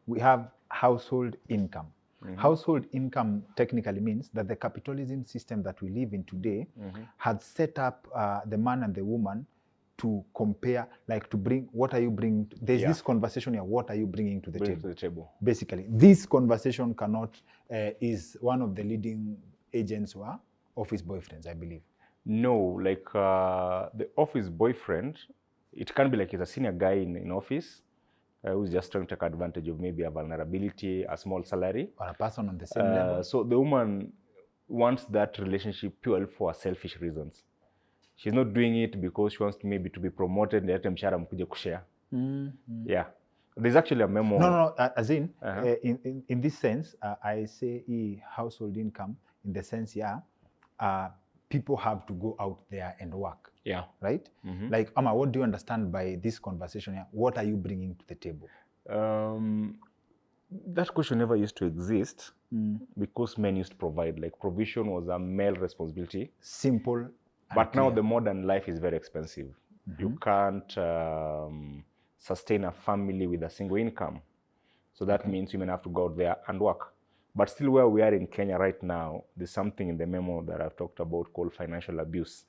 we have household income. Household income technically means that the capitalism system that we live in today had set up the man and the woman to compare, like to bring, what are you bringing? There's this conversation here, what are you bringing to the table? Basically, this conversation cannot, is one of the leading agents who are office boyfriends, I believe. No, like the office boyfriend, it can be like he's a senior guy in office who's just trying to take advantage of maybe a vulnerability, a small salary. Or a person on the same level. So the woman wants that relationship purely for selfish reasons. She's not doing it because she wants to maybe to be promoted. Yeah. There's actually a memo. No, as in, in this sense, I say household income in the sense, people have to go out there and work. Yeah. Right? Like, Amma, what do you understand by this conversation here? What are you bringing to the table? That question never used to exist because men used to provide. Like, provision was a male responsibility. Simple. But now the modern life is very expensive. You can't sustain a family with a single income. So that means women have to go out there and work. But still, where we are in Kenya right now, there's something in the memo that I've talked about called financial abuse,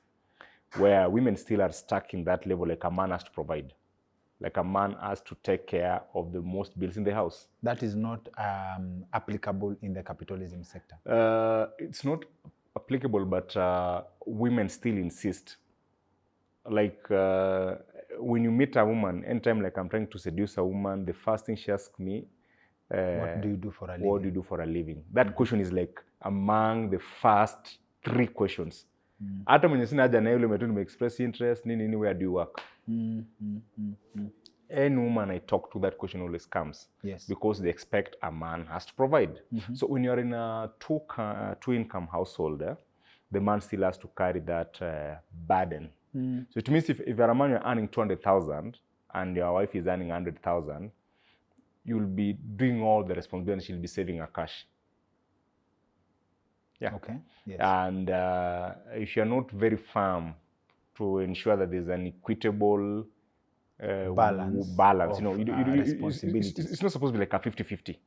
where women still are stuck in that level, like a man has to provide. Like a man has to take care of the most bills in the house. That is not applicable in the capitalism sector. It's not applicable, but women still insist. Like when you meet a woman, anytime like I'm trying to seduce a woman, the first thing she asks me, what do you do for a living? What do you do for a living? That question is like among the first 3 questions. Hata mwenye sina haja na yule umetu express interest, nini, where do you work? Any woman I talk to, that question always comes. Yes. Because they expect a man has to provide. So when you're in a two-income household, the man still has to carry that burden. So it means if you're a man, you're earning 200,000 and your wife is earning 100,000, you'll be doing all the responsibility, she'll be saving her cash. Yeah. Okay. Yes. And if you're not very firm to ensure that there's an equitable balance, responsibility. It's not supposed to be like a 50-50.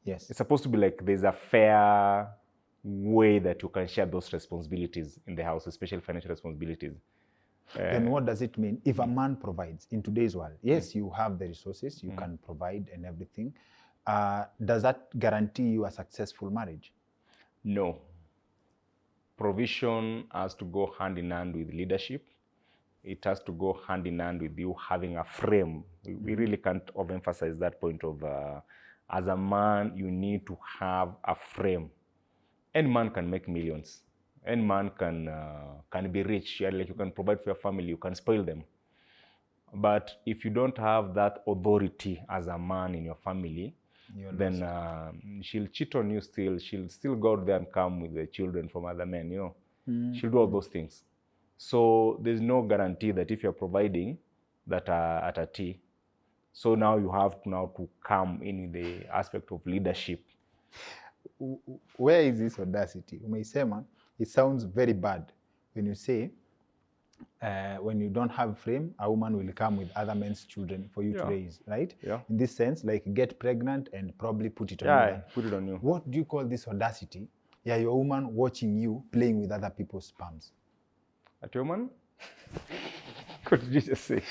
Yes. It's supposed to be like there's a fair way that you can share those responsibilities in the house, especially financial responsibilities. Then what does it mean if a man provides in today's world? Yes, you have the resources, you can provide and everything. Does that guarantee you a successful marriage? No. Provision has to go hand in hand with leadership. It has to go hand in hand with you having a frame. We really can't overemphasize that point of, as a man, you need to have a frame. Any man can make millions. Any man can be rich. Like you can provide for your family, you can spoil them. But if you don't have that authority as a man in your family, then she'll cheat on you still. She'll still go out there and come with the children from other men, She'll do all those things. So there's no guarantee that if you're providing that at a T, so now you have to come in the aspect of leadership. Where is this audacity? Umeisema, it sounds very bad when you say, when you don't have frame, a woman will come with other men's children for you to raise, right? Yeah. In this sense, like get pregnant and probably put it on you. Put it on you. What do you call this audacity? Yeah, your woman watching you playing with other people's sperms. At your woman? What did you just say?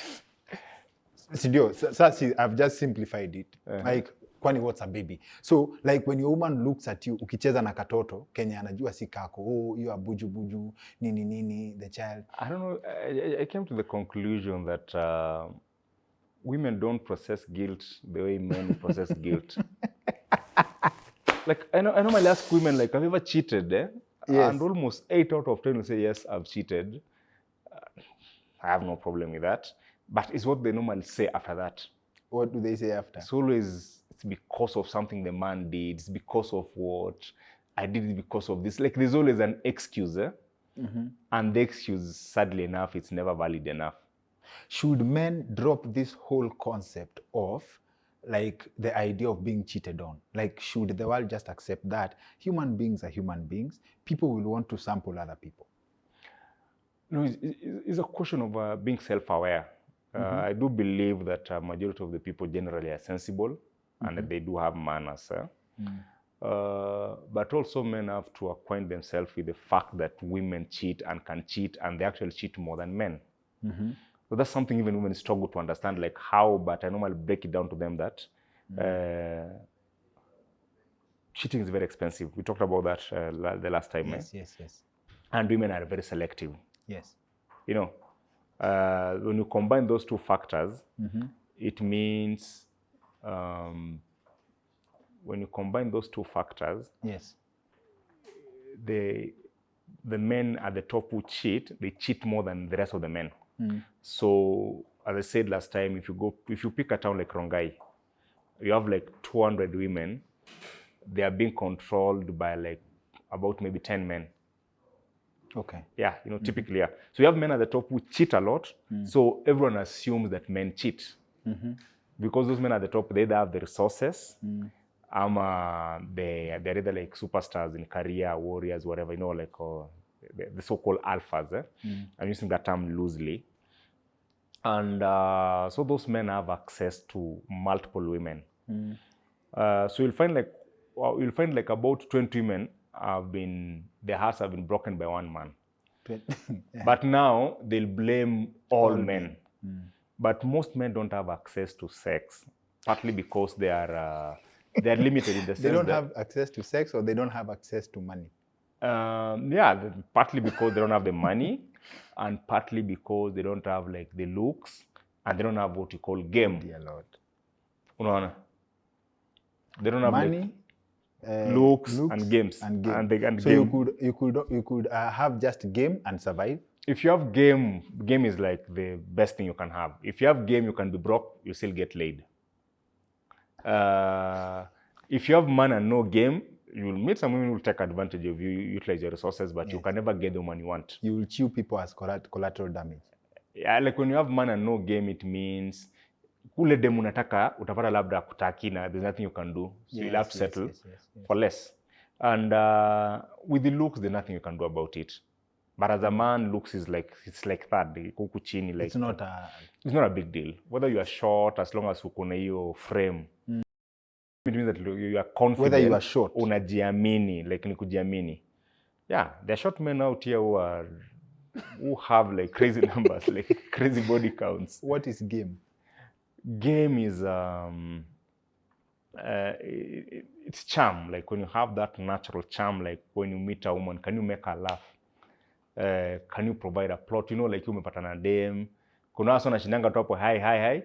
I've just simplified it. Like, kwani what's a baby? So, like when your woman looks at you, ukicheza na katoto, Kenya anajua si kako, you are buju, nini, the child. I don't know. I came to the conclusion that women don't process guilt the way men process guilt. Like, I normally ask women, like, have you ever cheated? Yes. And almost 8 out of 10 will say, yes, I've cheated. I have no problem with that. But it's what they normally say after that. What do they say after? It's always, it's because of something the man did. It's because of what I did it because of this. Like, there's always an excuse. And the excuse, sadly enough, it's never valid enough. Should men drop this whole concept of like the idea of being cheated on? Like, should the world just accept that human beings are human beings? People will want to sample other people. No, it's a question of being self-aware. I do believe that a majority of the people generally are sensible and that they do have manners. But also men have to acquaint themselves with the fact that women cheat and can cheat, and they actually cheat more than men. So that's something even women struggle to understand, like how, but I normally break it down to them that cheating is very expensive. We talked about that the last time. Yes. And women are very selective. Yes. You know, when you combine those two factors, it means when you combine those two factors, yes, the men at the top who cheat, they cheat more than the rest of the men. So, as I said last time, if you pick a town like Rongai, you have like 200 women. They are being controlled by like about maybe 10 men. Okay. Yeah, you know, typically, yeah. So you have men at the top who cheat a lot. So everyone assumes that men cheat. Because those men at the top, they either have the resources, they're either like superstars in career, warriors, whatever, you know, like the so-called alphas. I'm using that term loosely. And so those men have access to multiple women. So you'll find like about 20 women their hearts have been broken by one man. But now they'll blame all men. But most men don't have access to sex, partly because they're limited in the sense they don't have access to sex, or they don't have access to money. Yeah, partly because they don't have the money, and partly because they don't have like the looks, and they don't have what you call game. Dear Lord. Unaona? They don't have money, like, looks and games. And so game. you could have just game and survive. If you have game is like the best thing you can have. If you have game, you can be broke, you still get laid. If you have money and no game, you'll meet some women who will take advantage of you, utilize your resources, but you can never get the money you want. You will chew people as collateral damage. Yeah, like when you have money and no game, it means kule demu unataka utapata labda kutaki na there's nothing you can do. So you'll have to settle for less. And with the looks, there's nothing you can do about it. But as a man, looks is like, it's like that. Like, it's not a big deal. Whether you are short, as long as uko na hiyo frame. It means that you are confident. Whether you are short. Unajiamini, like ni kujiamini. Yeah, there are short men out here who have like crazy numbers, like crazy body counts. What is game? Game is it's charm. Like when you have that natural charm, like when you meet a woman, can you make her laugh? Can you provide a plot? You know, like you umepata na dem. Kuna watu wanashindanga tu hapo hi.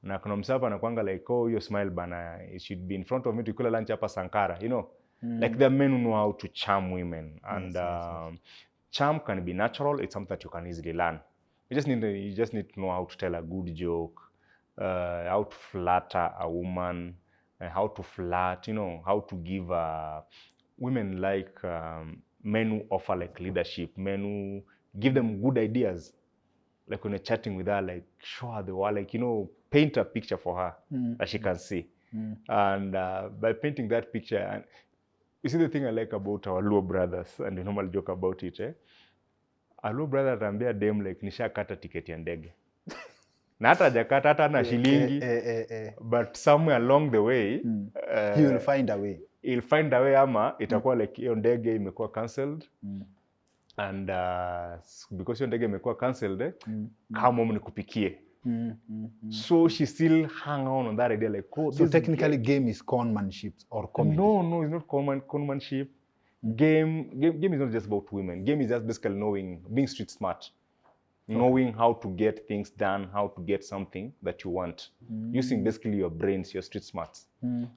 Na kuna msapa anakuanga like, oh, your smile bana, it should be in front of me to kula lunch hapa Sankara, you know. Like there are men who know how to charm women. And charm can be natural. It's something that you can easily learn. You just need to know how to tell a good joke, how to flatter a woman, how to flirt, you know, how to give women like men who offer like leadership, men who give them good ideas. Like when you're chatting with her, like show her the world, like, you know, paint a picture for her that she can see. And by painting that picture, and you see the thing I like about our Luo brothers, and we normally joke about it, our Luo brother atambia dem like nishakata tiketi ya ndege. Na hata hajakata hata na shilingi, but somewhere along the way, he will find a way. He'll find a way, ama itakuwa like hiyo ndege imekuwa cancelled. And because hiyo ndege imekuwa cancelled, kama mimi nikupikie. So she still hang on that idea like, oh, so technically game is conmanship or comedy. No, it's not conmanship. Game is not just about women. Game is just basically being street smart. knowing how to get things done, how to get something that you want, using basically your brains, your street smarts.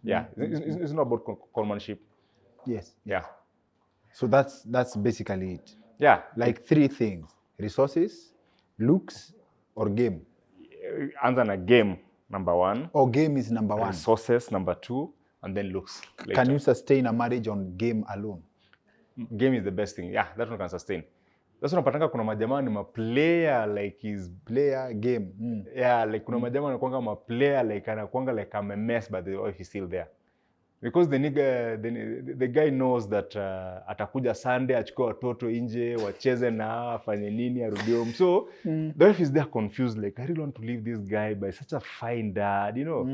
Yeah, it's not about conmanship. Yes. Yeah. So that's basically it. Yeah. Like 3 things: resources, looks, or game. Answer a game, number 1. Or game is number 1. Resources, number 2, and then looks later. Can you sustain a marriage on game alone? Game is the best thing. Yeah, that one can sustain. That's unapatanga kuna majamaa ni ma-player like his player game. Yeah, like kuna majamaa anakuanga ma-player like anakuanga like I'm a mess, but the wife is still there. Because the nigga, the guy knows that atakuja Sunday, achukue watoto nje, wacheze na afanye nini, arudi home. So the wife is there confused, like I really want to leave this guy by such a fine dad, you know.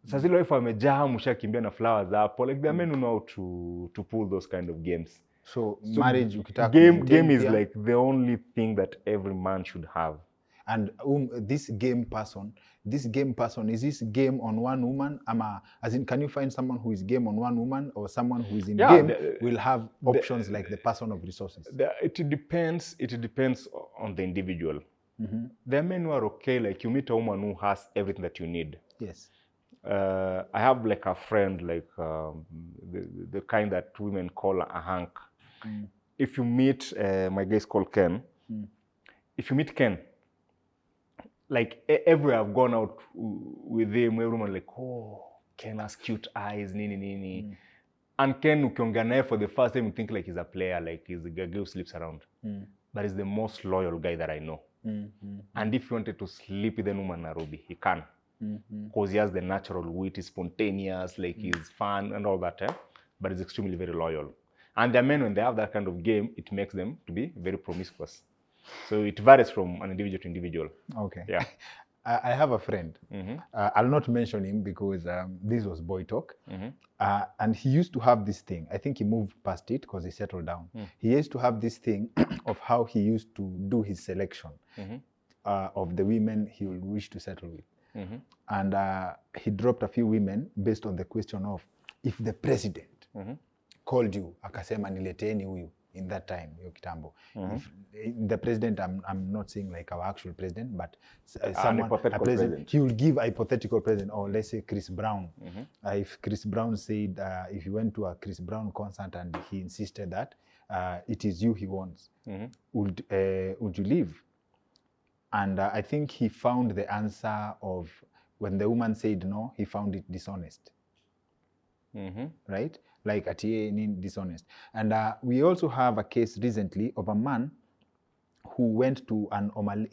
Sasa ile wife amejaa, mshakimbia na flowers hapo. Like the men who know to pull those kind of games. So marriage, game is like the only thing that every man should have. And this game person, is this game on one woman? As in, can you find someone who is game on one woman, or someone who is in game will have options like the person of resources? It depends on the individual. There are men who are okay, like you meet a woman who has everything that you need. Yes. I have like a friend, like the kind that women call a hunk. If you meet, my guy is called Ken. If you meet Ken, like everywhere I've gone out with him, everyone like, oh, Ken has cute eyes, nini. And Ken, ukiongea naye for the first time, you think like he's a player, like he's a guy who sleeps around. But he's the most loyal guy that I know. And if you wanted to sleep with a woman in Nairobi, he can. Because he has the natural wit, he's spontaneous, like he's fun and all that. But he's extremely very loyal. And the men, when they have that kind of game, it makes them to be very promiscuous. So it varies from an individual to individual. Okay. Yeah. I have a friend. I'll not mention him because this was boy talk. And he used to have this thing. I think he moved past it because he settled down. He used to have this thing of how he used to do his selection of the women he would wish to settle with. And he dropped a few women based on the question of, if the president called you, akasema nileteeni huyu, in that time, yo kitambo. If the president, I'm not saying like our actual president, but someone, a president, he will give a hypothetical president, or let's say Chris Brown. If Chris Brown said, if you went to a Chris Brown concert and he insisted that it is you he wants, would you leave? And I think he found the answer of, when the woman said no, he found it dishonest. Right? Like ati dishonest. And we also have a case recently of a man who went to an Omale?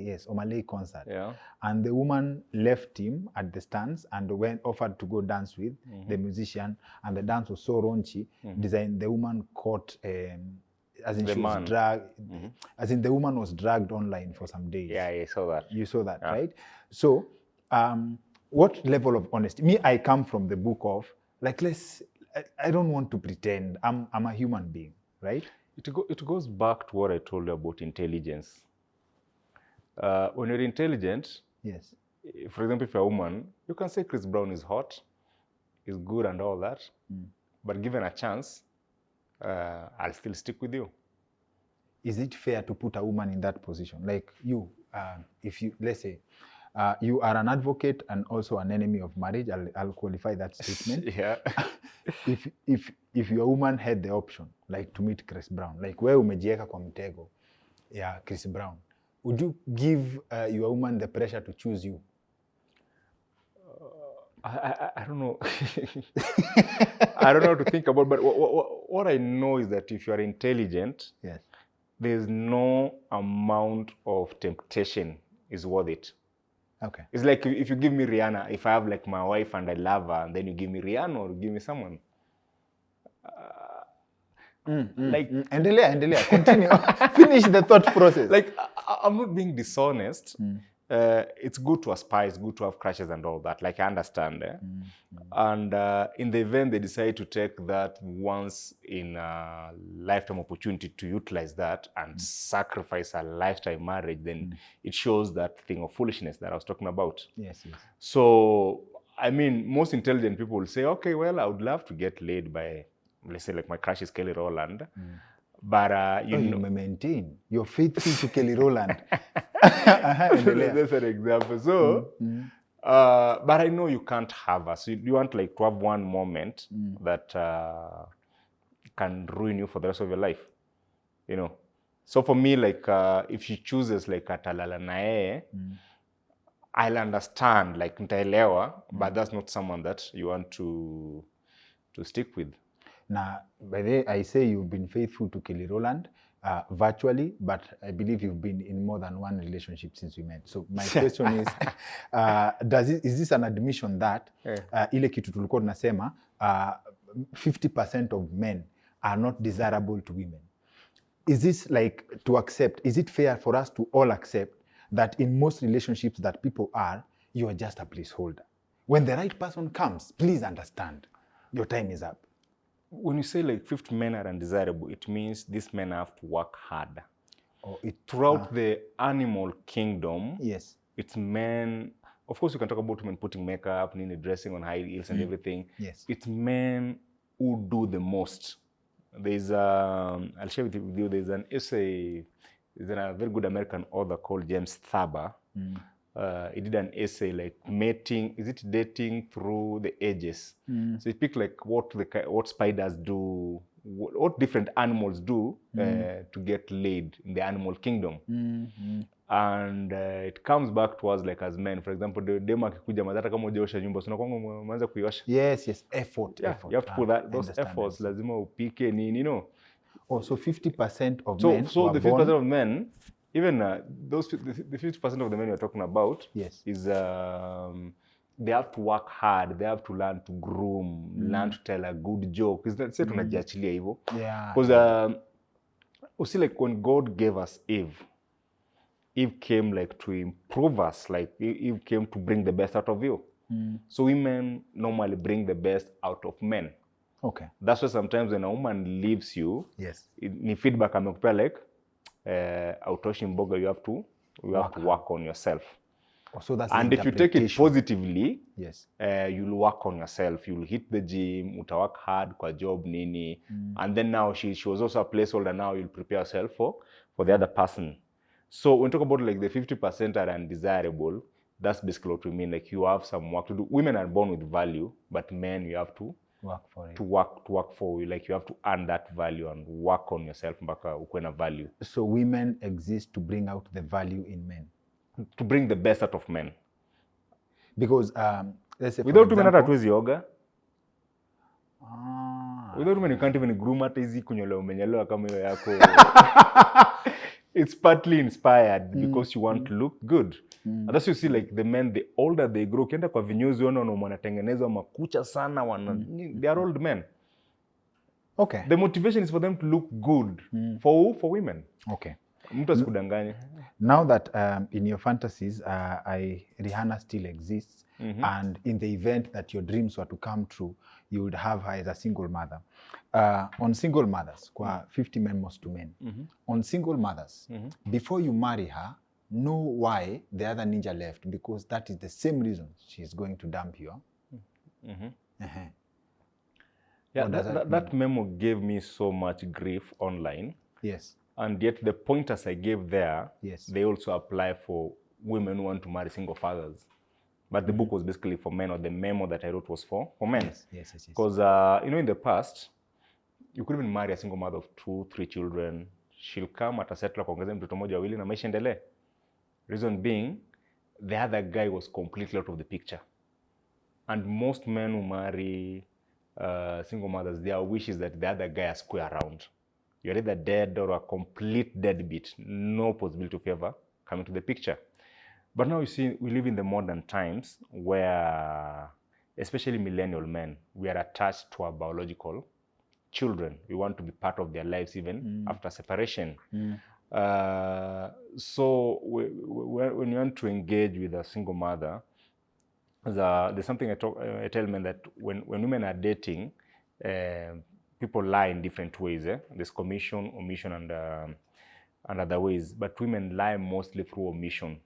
Yes, Omale concert. Yeah. And the woman left him at the stands and offered to go dance with the musician, and the dance was so raunchy. The woman caught, as in she was dragged, as in the woman was dragged online for some days. Yeah, I saw that. You saw that, right? So, what level of honesty? Me, I come from the book of, like, I don't want to pretend. I'm a human being, right? It goes back to what I told you about intelligence. When you're intelligent, yes. For example, if you're a woman, you can say Chris Brown is hot, is good and all that, but given a chance, I'll still stick with you. Is it fair to put a woman in that position? Like you, if you, let's say, you are an advocate and also an enemy of marriage. I'll qualify that statement. Yeah. If your woman had the option, like to meet Chris Brown, like wewe umejieka kwa mtego ya Chris Brown, would you give your woman the pressure to choose you? I don't know. I don't know how to think about, but what I know is that if you are intelligent, yes, there's no amount of temptation is worth it. Okay. It's like if you give me Rihanna, if I have like my wife and I love her, and then you give me Rihanna or give me someone. Like, endelea, continue. Finish the thought process. Like, I'm not being dishonest. It's good to aspire, it's good to have crushes and all that. Like, I understand. And in the event they decide to take that once in a lifetime opportunity to utilize that and sacrifice a lifetime marriage, then it shows that thing of foolishness that I was talking about. Yes, yes. So, I mean, most intelligent people will say, okay, well, I would love to get laid by, let's say, like my crush is Kelly Rowland. But you maintain. You're faithful to Kelly Rowland. That's an example. So, but I know you can't have us. You want like to have one moment that can ruin you for the rest of your life, you know. So for me, like if she chooses like atalala na yeye, I'll understand, like nitaelewa, but that's not someone that you want to stick with. Now, by the way, I say you've been faithful to Kelly Rowland virtually, but I believe you've been in more than one relationship since we met. So my question is, is this an admission that ile kitu tulikuwa tunasema 50% of men are not desirable to women? Is this like to accept? Is it fair for us to all accept that in most relationships that people are, you are just a placeholder? When the right person comes, please understand, your time is up. When you say like 50 men are undesirable, it means these men have to work hard. Throughout the animal kingdom, yes, it's men. Of course, you can talk about women putting makeup, dressing on high heels and everything. Yes, it's men who do the most. There's I'll share with you. There's an essay. There's a very good American author called James Thurber. He did an essay like mating. Is it dating through the ages? So he picked like what spiders do, what different animals do to get laid in the animal kingdom. And it comes back to us like as men. For example, the demo akikuja madhara kama hujaosha nyumba, so unakuwa umeanza kuiosha. Yes, effort. You have to put those efforts. Lazima upike nini, you know. So 50% of men. So the 50% of men, even the 50% of the men you're talking about, yes, is they have to work hard. They have to learn to groom, learn to tell a good joke. Is that tunajiachilia hivyo? Yeah. Because you see, like when God gave us Eve came like to improve us. Like Eve came to bring the best out of you. So women normally bring the best out of men. Okay. That's why sometimes when a woman leaves you, yes, ni feedback amekupea like autoshi mboga, you have to work on yourself. So that's and if you take it positively, yes, you'll work on yourself. You'll hit the gym, uta work hard kwa job nini, and then now she was also a placeholder. Now you'll prepare yourself for the other person. So when we talk about like the 50% are undesirable, that's basically what we mean. Like you have some work to do. Women are born with value, but men, you have to work for it. To work for you. Like you have to earn that value and work on yourself mpaka ukuwe na value. So women exist to bring out the value in men. To bring the best out of men. Because let's say without women hata hatuwezi yoga. Without women you can't even groom hata hizi kunyolewa umenyolewa kama hiyo yako. It's partly inspired because you want to look good. And that's you see like the men, the older they grow, kienda kwa vinyozi wanatengenezwa makucha sana, they are old men. Okay. The motivation is for them to look good. For women. Okay. Mtu asikudanganye. Now that in your fantasies, Rihanna still exists, and in the event that your dreams were to come true, you would have her as a single mother. On single mothers, 50 men most to men. On single mothers, before you marry her, know why the other ninja left, because that is the same reason she's going to dump you. Yeah, that memo gave me so much grief online. Yes. And yet the pointers I gave there, yes, they also apply for women who want to marry single fathers. But the book was basically for men, or the memo that I wrote was for men. Yes. Because, you know, in the past, you could even marry a single mother of 2, 3 children. She'll come at a settle, kuongeza mtoto mmoja wawili na maisha endelee. Reason being, the other guy was completely out of the picture. And most men who marry single mothers, their wish is that the other guy is square around. You're either dead or a complete deadbeat. No possibility of ever coming to the picture. But now you see, we live in the modern times where, especially millennial men, we are attached to our biological children. We want to be part of their lives even after separation. So when you want to engage with a single mother, there's something I tell men that when women are dating, people lie in different ways. There's commission, omission, and other ways. But women lie mostly through omission.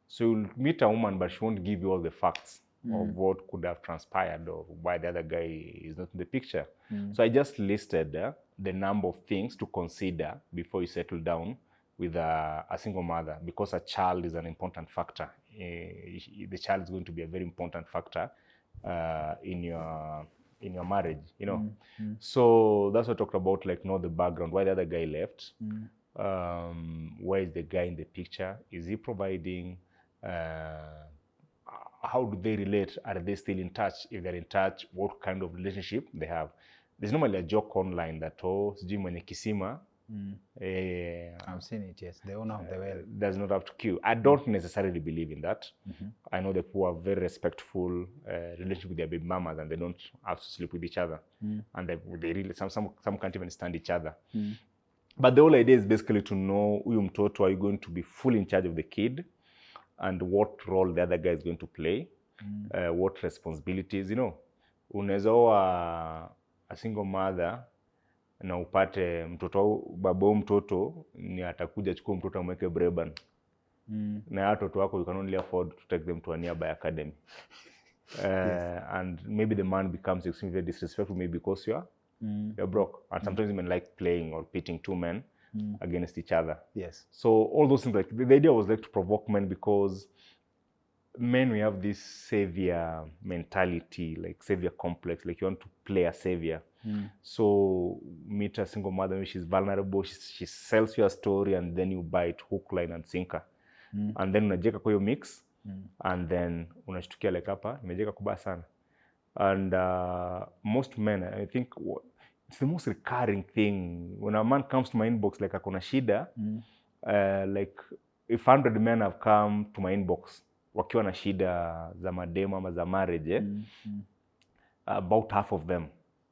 So you'll meet a woman, but she won't give you all the facts. of what could have transpired or why the other guy is not in the picture. So I just listed the number of things to consider before you settle down with a single mother, because a child is an important factor. The child is going to be a very important factor in your marriage, you know. So that's what I talked about, like, know the background, why the other guy left. Where is the guy in the picture? Is he providing? How do they relate? Are they still in touch? If they're in touch, what kind of relationship they have? There's normally a joke online that, oh, sijui mwenye kisima, I've seen it, yes. The owner of the well does not have to queue. I don't necessarily believe in that. I know that people have very respectful relationship with their baby mamas, and they don't have to sleep with each other. And they really, some can't even stand each other. But the whole idea is basically to know, huyu mtoto, are you going to be fully in charge of the kid, and what role the other guy is going to play, what responsibilities, you know. Unaweza a single mother na upate mtoto, babo mtoto ni atakuja chukua mtoto amweke Breban. Na watoto wako, you can only afford to take them to a nearby academy. And maybe the man becomes extremely disrespectful, maybe because you're broke. And sometimes even like playing or pitting two men against each other. Yes. So all those things, like the idea was like to provoke men, because men, we have this savior mentality, like savior complex, like you want to play a savior. So meet a single mother, she's vulnerable, she sells you a story, and then you buy it hook, line and sinker. And then unajeka kwa hiyo mix, and then unashtukia like hapa nimejeka kubaya sana. And most men, I think it's the most recurring thing when a man comes to my inbox like akona shida. Like if 100 men have come to my inbox wakiwa na shida za mademo ama za marriage, about half of them,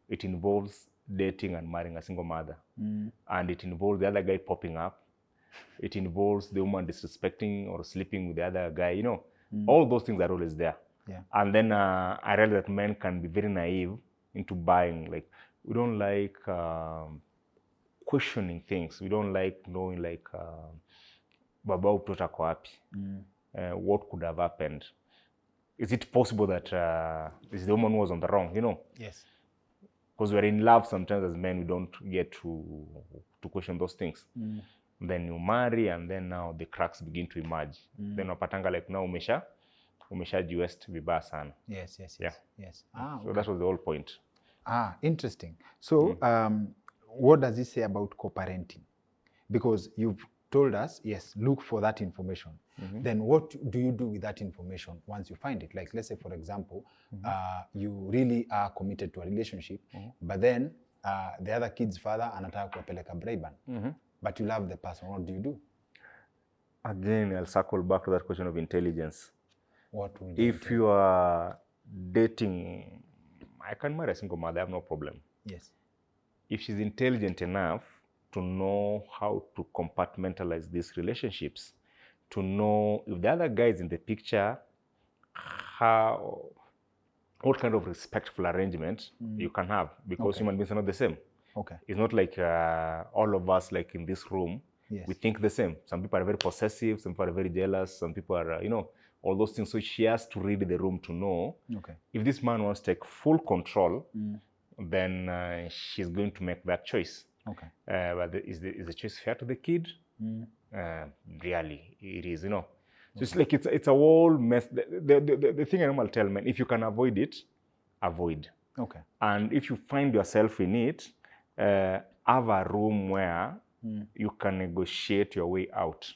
it involves dating and marrying a single mother. And it involves the other guy popping up. It involves the woman disrespecting or sleeping with the other guy, you know. All those things are always there. And then I realized that men can be very naive into buying. Like, we don't like questioning things. We don't like knowing, like, baba mtoto ako wapi? What could have happened? Is it possible that this is the woman who was on the wrong, you know? Yes. Because we're in love sometimes as men, we don't get to question those things. Then you marry, and then now the cracks begin to emerge. Then wapatanga like, now umeshajiwest vibaya sana. Yes. So that was the whole point. Interesting. So what does it say about co-parenting? Because you've told us, yes, look for that information. Then what do you do with that information once you find it? Like, let's say, for example, you really are committed to a relationship, but then the other kid's father anataka kuwapeleka Breban, but you love the person. What do you do? Again, I'll circle back to that question of intelligence. What would you If you are dating, I can marry a single mother, I have no problem. Yes. If she's intelligent enough to know how to compartmentalize these relationships, to know if the other guy is in the picture, what kind of respectful arrangement you can have, because human beings are not the same. It's not like all of us, like in this room, we think the same. Some people are very possessive, some people are very jealous, some people are, you know, all those things. So she has to read the room to know if this man wants to take full control, then she's going to make that choice. But is the choice fair to the kid? Really, it is, you know. So it's like it's a whole mess. The thing I normally tell men, if you can avoid it, avoid. And if you find yourself in it, have a room where you can negotiate your way out.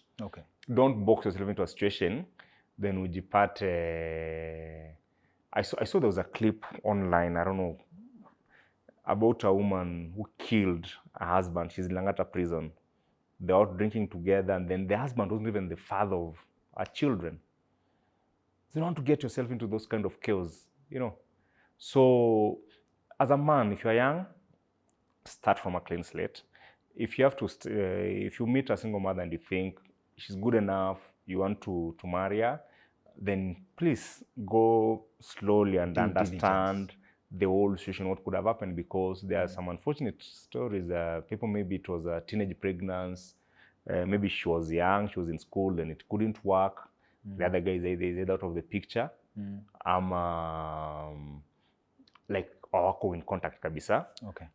Don't box yourself into a situation, then ujipate. I saw there was a clip online, I don't know, about a woman who killed her husband. She's in Langata prison. They're out drinking together, and then the husband wasn't even the father of her children. So you don't want to get yourself into those kind of chaos, you know. So as a man, if you're young, start from a clean slate. If you have to, if you meet a single mother and you think she's good enough, you want to marry her, then please go slowly and understand the whole situation, what could have happened, because there are some unfortunate stories. People, maybe it was a teenage pregnancy, maybe she was young, she was in school, and it couldn't work. The other guy is either out of the picture. Like wako in contact kabisa. Okay.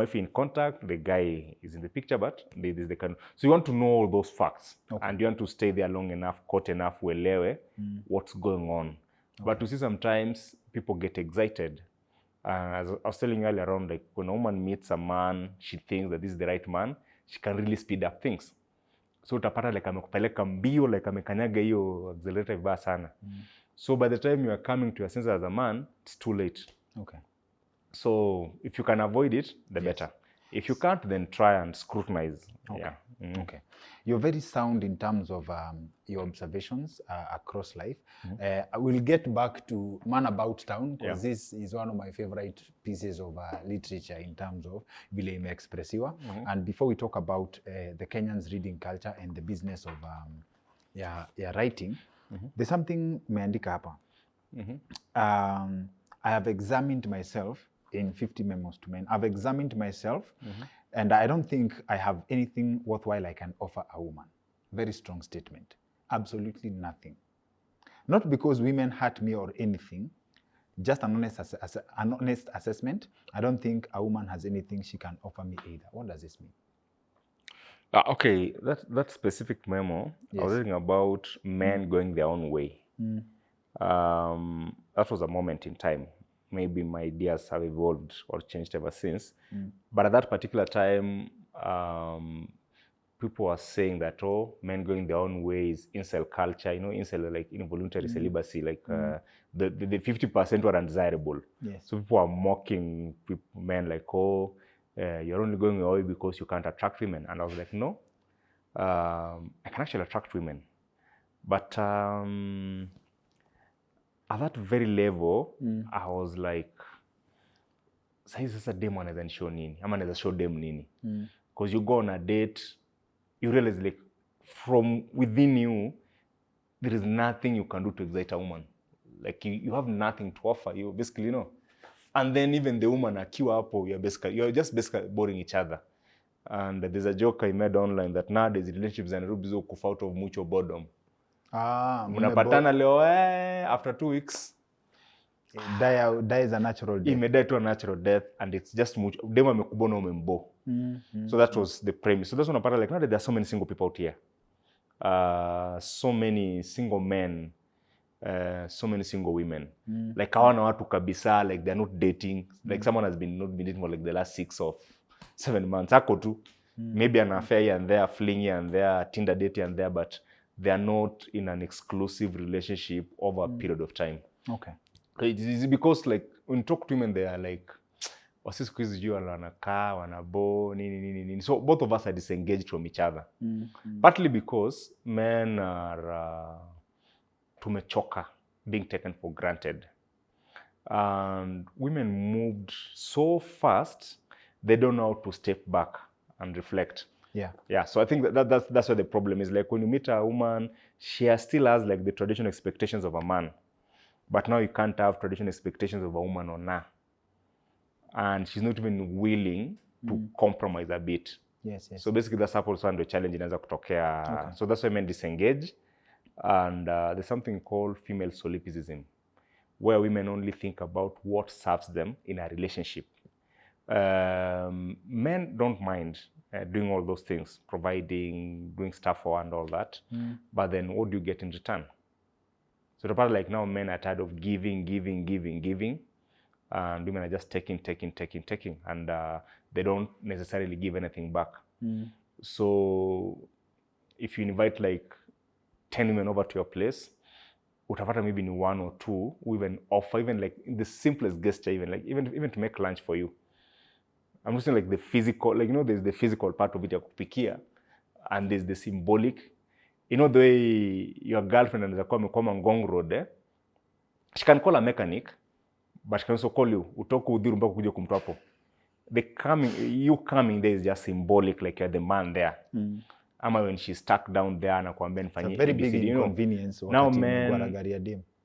If in contact, the guy is in the picture, but there's the kind of, so you want to know all those facts, and you want to stay there long enough, caught enough, uelewe what's going on. But you see, sometimes people get excited. As I was telling you earlier on, like when a woman meets a man, she thinks that this is the right man, she can really speed up things. So utapata like amekupeleka mbio, like amekanyaga hiyo accelerator vibaya sana. So by the time you are coming to your senses as a man, it's too late. Okay. So if you can avoid it, the better. If you can't, then try and scrutinize. Okay. Yeah. Okay. You're very sound in terms of your observations across life. I will get back to Man About Town, because this is one of my favorite pieces of literature in terms of vile imeexpressiwa. And before we talk about the Kenyans reading culture and the business of writing, there's something meandika hapa. I have examined myself in 50 Memos to Men. I've examined myself, and I don't think I have anything worthwhile I can offer a woman. Very strong statement. Absolutely nothing. Not because women hurt me or anything, just an honest assessment. I don't think a woman has anything she can offer me either. What does this mean? Okay, that specific memo, I was reading about men going their own way. That was a moment in time. Maybe my ideas have evolved or changed ever since. But at that particular time, people were saying that, men going their own way is incel culture, incel like involuntary celibacy, like the 50% were undesirable. Yes. So people are mocking men like, you're only going your way because you can't attract women. And I was like, no, I can actually attract women. But at that very level, I was like, sasa demo anaweza nishow nini? Ama anaweza show dem nini? Because you go on a date, you realize like from within you, there is nothing you can do to excite a woman. Like you have nothing to offer. You basically, And then even the woman akiwa hapo, you're just basically boring each other. And there's a joke I made online that nowadays relationships and Nairobi kufa out of mutual boredom. Mnapatana leo after 2 weeks dies a natural death. Imedie to a natural death, and it's just much demo amekubona umembo. So that was the premise. So that's when like nowadays there are so many single people out here. So many single men, so many single women. Like hawana watu kabisa, like they're not dating. Like someone has not been dating for like the last 6 or 7 months. Ako tu. Maybe an affair here and there, fling here and there, Tinder date here and there, but they are not in an exclusive relationship over a period of time. Okay. It's because like when you talk to women, they are like, wasisi kuizi wanakaa, wanabo, nini. So both of us are disengaged from each other. Partly because men are tumechoka being taken for granted. And women moved so fast, they don't know how to step back and reflect. Yeah. So I think that's where the problem is. Like when you meet a woman, she still has like the traditional expectations of a man, but now you can't have traditional expectations of a woman or nah. And she's not even willing to compromise a bit. Yes. So basically that's also the challenge inaweza kutokea. Okay. So that's why men disengage. And there's something called female solipsism, where women only think about what serves them in a relationship. Men don't mind doing all those things, providing, doing stuff for and all that. But then what do you get in return? So the part like now men are tired of giving. And women are just taking. And they don't necessarily give anything back. So if you invite like 10 women over to your place, utapata maybe ni 1 or 2 who even offer, even like the simplest gesture, even to make lunch for you. I'm just saying like the physical, like, there's the physical part of it ya kupikia, and there's the symbolic. The way your girlfriend anaweza kuwa amekoma Ngong Road, she can call a mechanic, but she can also call you, utoke udhiru mpaka kuja kumtoa hapo. You coming there is just symbolic, like you're the man there. Ama when she's stuck down there, anakuambia nifanyie very big inconvenience.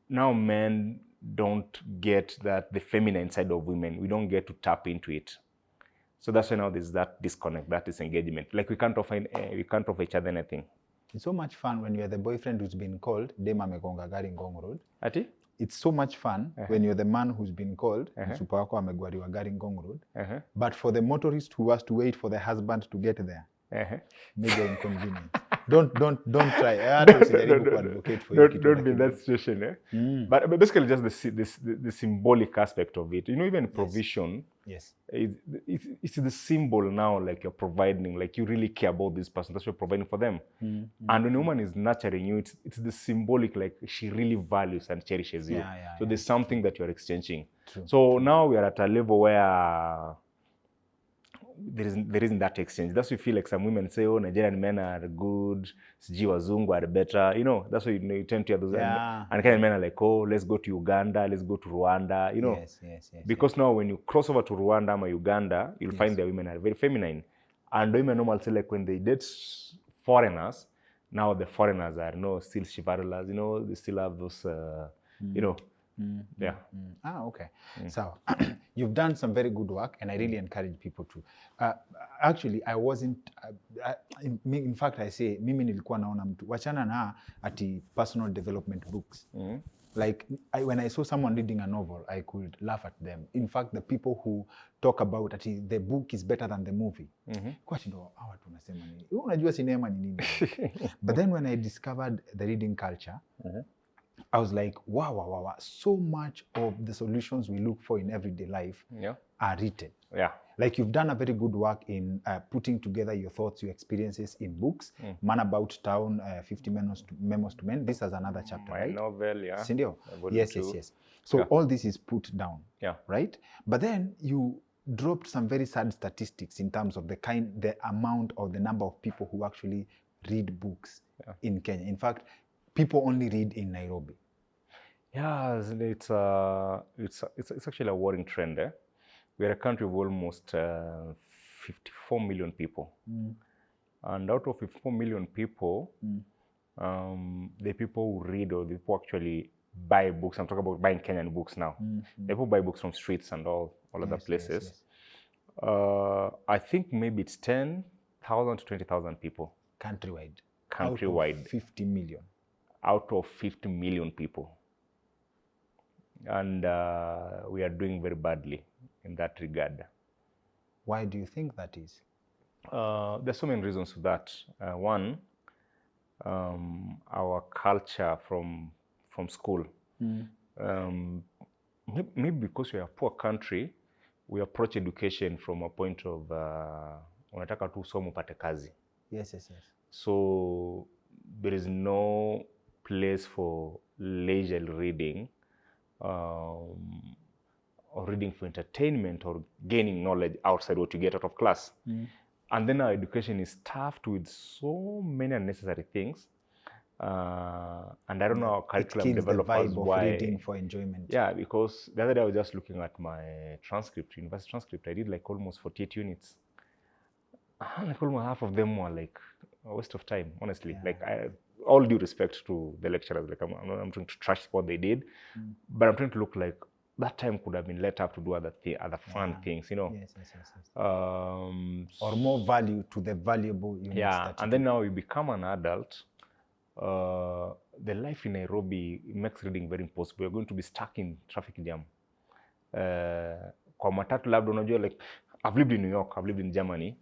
Now men don't get that, the feminine side of women. We don't get to tap into it. So that's why now there's that disconnect, that disengagement. Like we can't offer each other anything. It's so much fun when you're the boyfriend who's been called, dem amegonga gari Ngong Road. Ati? It's so much fun when you're the man who's been called, msupa wako amegwariwa gari Ngong Road. But for the motorist who has to wait for the husband to get there, maybe inconvenient. Don't try. Don't be in that situation. But basically, just the symbolic aspect of it. You know, even provision. Yes. It's the symbol now, like you're providing, like you really care about this person. That's what you're providing for them. And when a woman is nurturing you, it's the symbolic, like she really values and cherishes you. So there's something that you're exchanging. So now we are at a level where there isn't that exchange. That's why you feel like some women say, oh, Nigerian men are good, Siji Wazungu are better. You know, that's why you tend to hear those. And Kenyan men are like, oh, let's go to Uganda, let's go to Rwanda. You know, because now when you cross over to Rwanda or Uganda, you'll find their women are very feminine. And the women normally say, like, when they date foreigners, now the foreigners are, you know, still chivalrous. You know, they still have those, you know. Okay. So you've done some very good work, and I really encourage people to. Actually, I wasn't. In fact, I say mimi nilikuwa naona mtu wachana na ati personal development books. Like when I saw someone reading a novel, I could laugh at them. In fact, the people who talk about ati the book is better than the movie. Kwa shindo hawa tunasema nini? Unajua sinema ni nini? But then when I discovered the reading culture, I was like, wow. So much of the solutions we look for in everyday life are written. Like you've done a very good work in putting together your thoughts, your experiences in books. Man About Town, 50 Memos to Men. This is another chapter, My right? novel, Sindio? Yes. So all this is put down, right? But then you dropped some very sad statistics in terms of the amount or the number of people who actually read books in Kenya. In fact, people only read in Nairobi. Yeah, it's actually a worrying trend. We are a country of almost 54 million people. And out of 54 million people, the people who read or the people actually buy books, I'm talking about buying Kenyan books now. The people buy books from streets and all other places. I think maybe it's 10,000 to 20,000 people. Countrywide. Out of 50 million. Out of 50 million people. And we are doing very badly in that regard. Why do you think that is? There's so many reasons for that. One, our culture from school. Maybe because we are a poor country, we approach education from a point of unataka tu somo upate kazi. Yes. So there is no place for leisurely reading, or reading for entertainment or gaining knowledge outside what you get out of class. And then our education is stuffed with so many unnecessary things. And I don't know how curriculum developers why reading for enjoyment. Yeah, because the other day I was just looking at my transcript, university transcript. I did like almost 48 units. Like almost half of them were like a waste of time, honestly. Like all due respect to the lecturers, like I'm trying to trash what they did, but I'm trying to look like that time could have been let up to do other fun things, you know. Yes. Or more value to the valuable units. Yeah, and then now you become an adult. The life in Nairobi makes reading very impossible. You're going to be stuck in traffic jam. Kwa matatu labda unajua, like I've lived in New York, I've lived in Germany.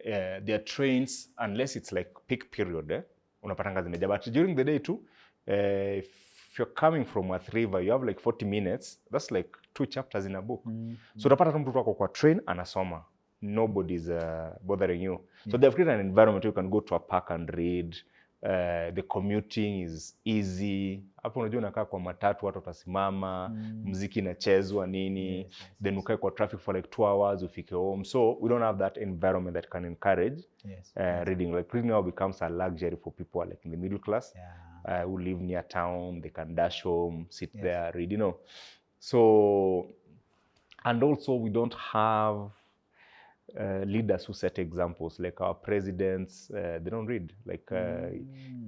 Their trains, unless it's like peak period, unapatanga zimeja. But during the day too, if you're coming from Athi River, you have like 40 minutes. That's like 2 chapters in a book. So unapata tu mtu wako kwa train anasoma. Nobody's bothering you. So they've created an environment where you can go to a park and read. The commuting is easy. Hapo unajua unakaa kwa matatu, watu watasimama, muziki inachezwa nini, then ukae kwa traffic for like 2 hours ufike home. So we don't have that environment that can encourage reading. Like reading now becomes a luxury for people like in the middle class who live near town. They can dash home, sit there, read, you know. So, and also we don't have leaders who set examples, like our presidents. They don't read. Like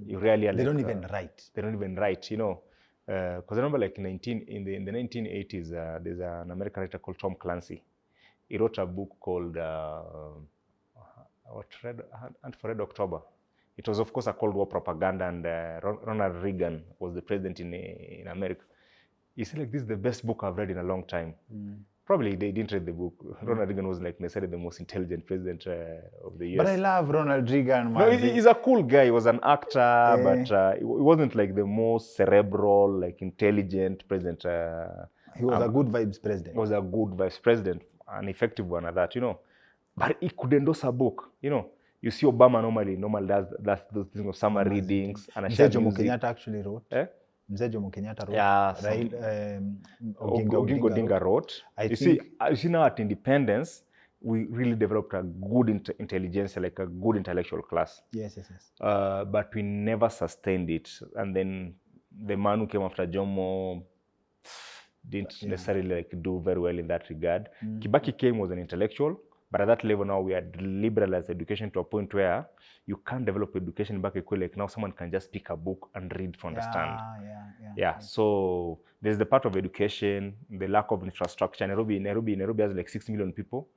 you rarely are. They don't even write. They don't even write. You know, because I remember like in the 1980s, there's an American writer called Tom Clancy. He wrote a book called Red October. It was, of course, a Cold War propaganda, and Ronald Reagan was the president in America. He said, like, this is the best book I've read in a long time. Probably they didn't read the book. Ronald Reagan was like necessarily the most intelligent president of the US. But I love Ronald Reagan. No, he's a cool guy. He was an actor, but he wasn't like the most cerebral, like intelligent president. He was a good vibes president. He was a good vice president, an effective one at that, But he could endorse a book, You see Obama normally does those things, summer readings. And Mzee Jomo Kenyatta actually wrote. Mzee Jomo Kenyatta wrote. Yeah. Oginga Odinga wrote. You see now at independence, we really developed a good intelligence, like a good intellectual class. Yes. But we never sustained it. And then the man who came after Jomo didn't necessarily do very well in that regard. Kibaki came, was an intellectual, but at that level now we had liberalized education to a point where you can't develop education back equally. Like now someone can just pick a book and read to understand. So there's the part of education, the lack of infrastructure. Nairobi has like 6 million people.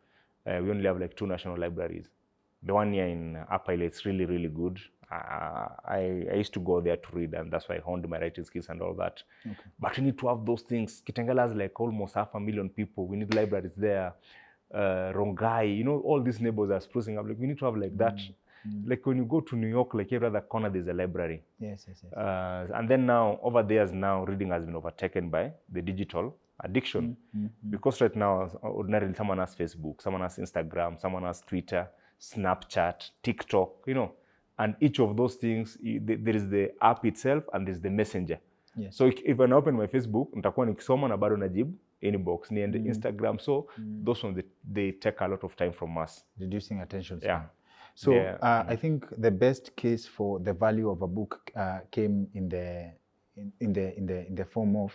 We only have like 2 national libraries. The one here in Upper Hill, it's really, really good. I used to go there to read, and that's why I honed my writing skills and all that. But we need to have those things. Kitengela has like almost 500,000 people. We need libraries there. Rongai, all these neighbors are sprucing up. Like we need to have like that. Like when you go to New York, like every other corner, there's a library. Yes. And then now, over there, reading has been overtaken by the digital addiction. Because right now, ordinarily, someone has Facebook, someone has Instagram, someone has Twitter, Snapchat, TikTok, And each of those things, there is the app itself and there's the messenger. Yes. So if I open my Facebook, nitakuwa nikisoma na bado najibu inbox, niende Instagram. So those ones, they take a lot of time from us. Reducing attention span. So I think the best case for the value of a book came in the form of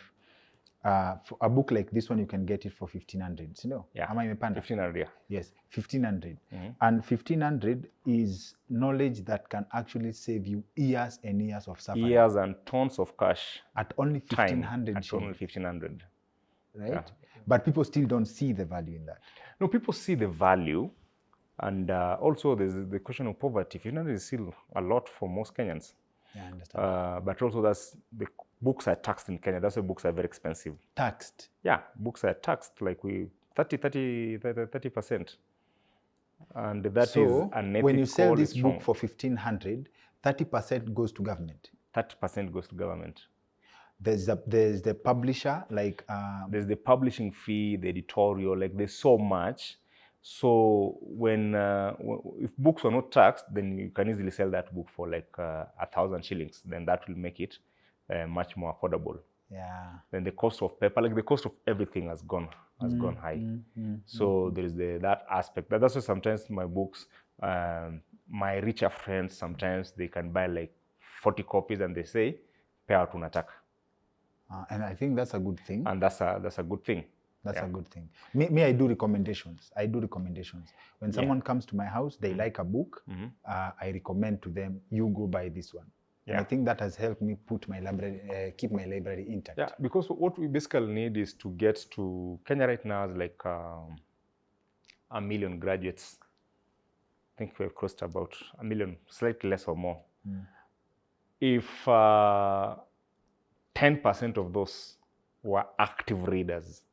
for a book like this one, you can get it for 1,500. Am I imepanda? 1,500, Yes, 1,500. And 1,500 is knowledge that can actually save you years and years of suffering. Years and tons of cash. At only 1,500. At only 1,500. Right? Yeah. But people still don't see the value in that. No, people see the value. And also there's the question of poverty. 1,500 is still a lot for most Kenyans. Yeah, I understand. But also the books are taxed in Kenya. That's why books are very expensive. Taxed? Yeah, books are taxed like 30%. And that is unethical. When you sell this book for 1,500, 30% goes to government. 30% goes to government. There's the publisher, like there's the publishing fee, the editorial, like there's so much. So when if books are not taxed, then you can easily sell that book for like 1,000 shillings. Then that will make it much more affordable. Yeah. Then the cost of paper, like the cost of everything has gone high. So there is that aspect. That's why sometimes my books, my richer friends, sometimes they can buy like 40 copies and they say, pay out unataka. And I think that's a good thing. And that's a good thing. That's a good thing. Me, I do recommendations. When someone comes to my house, they like a book, I recommend to them, you go buy this one. Yeah. And I think that has helped me put my library, keep my library intact. Yeah, because what we basically need is to get to, Kenya right now is like 1 million graduates. I think we've crossed about 1 million, slightly less or more. If 10% of those were active readers,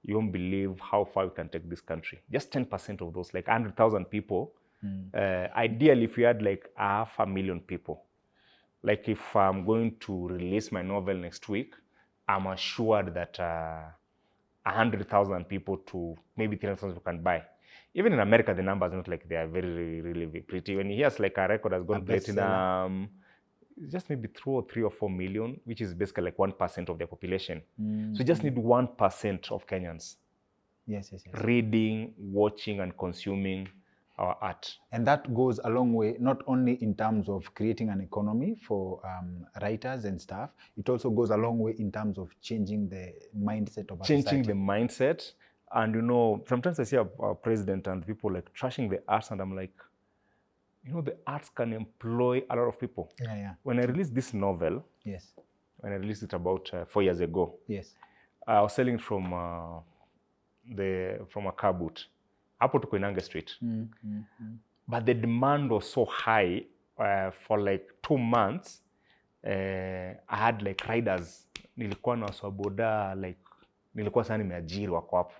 you won't believe how far we can take this country. Just 10% of those, like 100,000 people. Ideally, if we had like 500,000 people, like if I'm going to release my novel next week, I'm assured that 100,000 people to maybe 300,000 people can buy. Even in America, the numbers are not like they are very, really pretty. When you hear like a record has gone platinum, just maybe 2 or 4 million, which is basically like 1% of the population. So you just need 1% of Kenyans reading, watching, and consuming our art. And that goes a long way, not only in terms of creating an economy for writers and stuff, it also goes a long way in terms of changing the mindset of our society. Changing the mindset. And sometimes I see a president and people like trashing the arts, and I'm like, the arts can employ a lot of people. Yeah. When I released this novel, when I released it about 4 years ago, I was selling it from a car boot. Hapo to Koinange Street. But the demand was so high, for like 2 months I had like riders, nilikuwa na wasoboda, like nilikuwa sana nimeajiri wako hapo.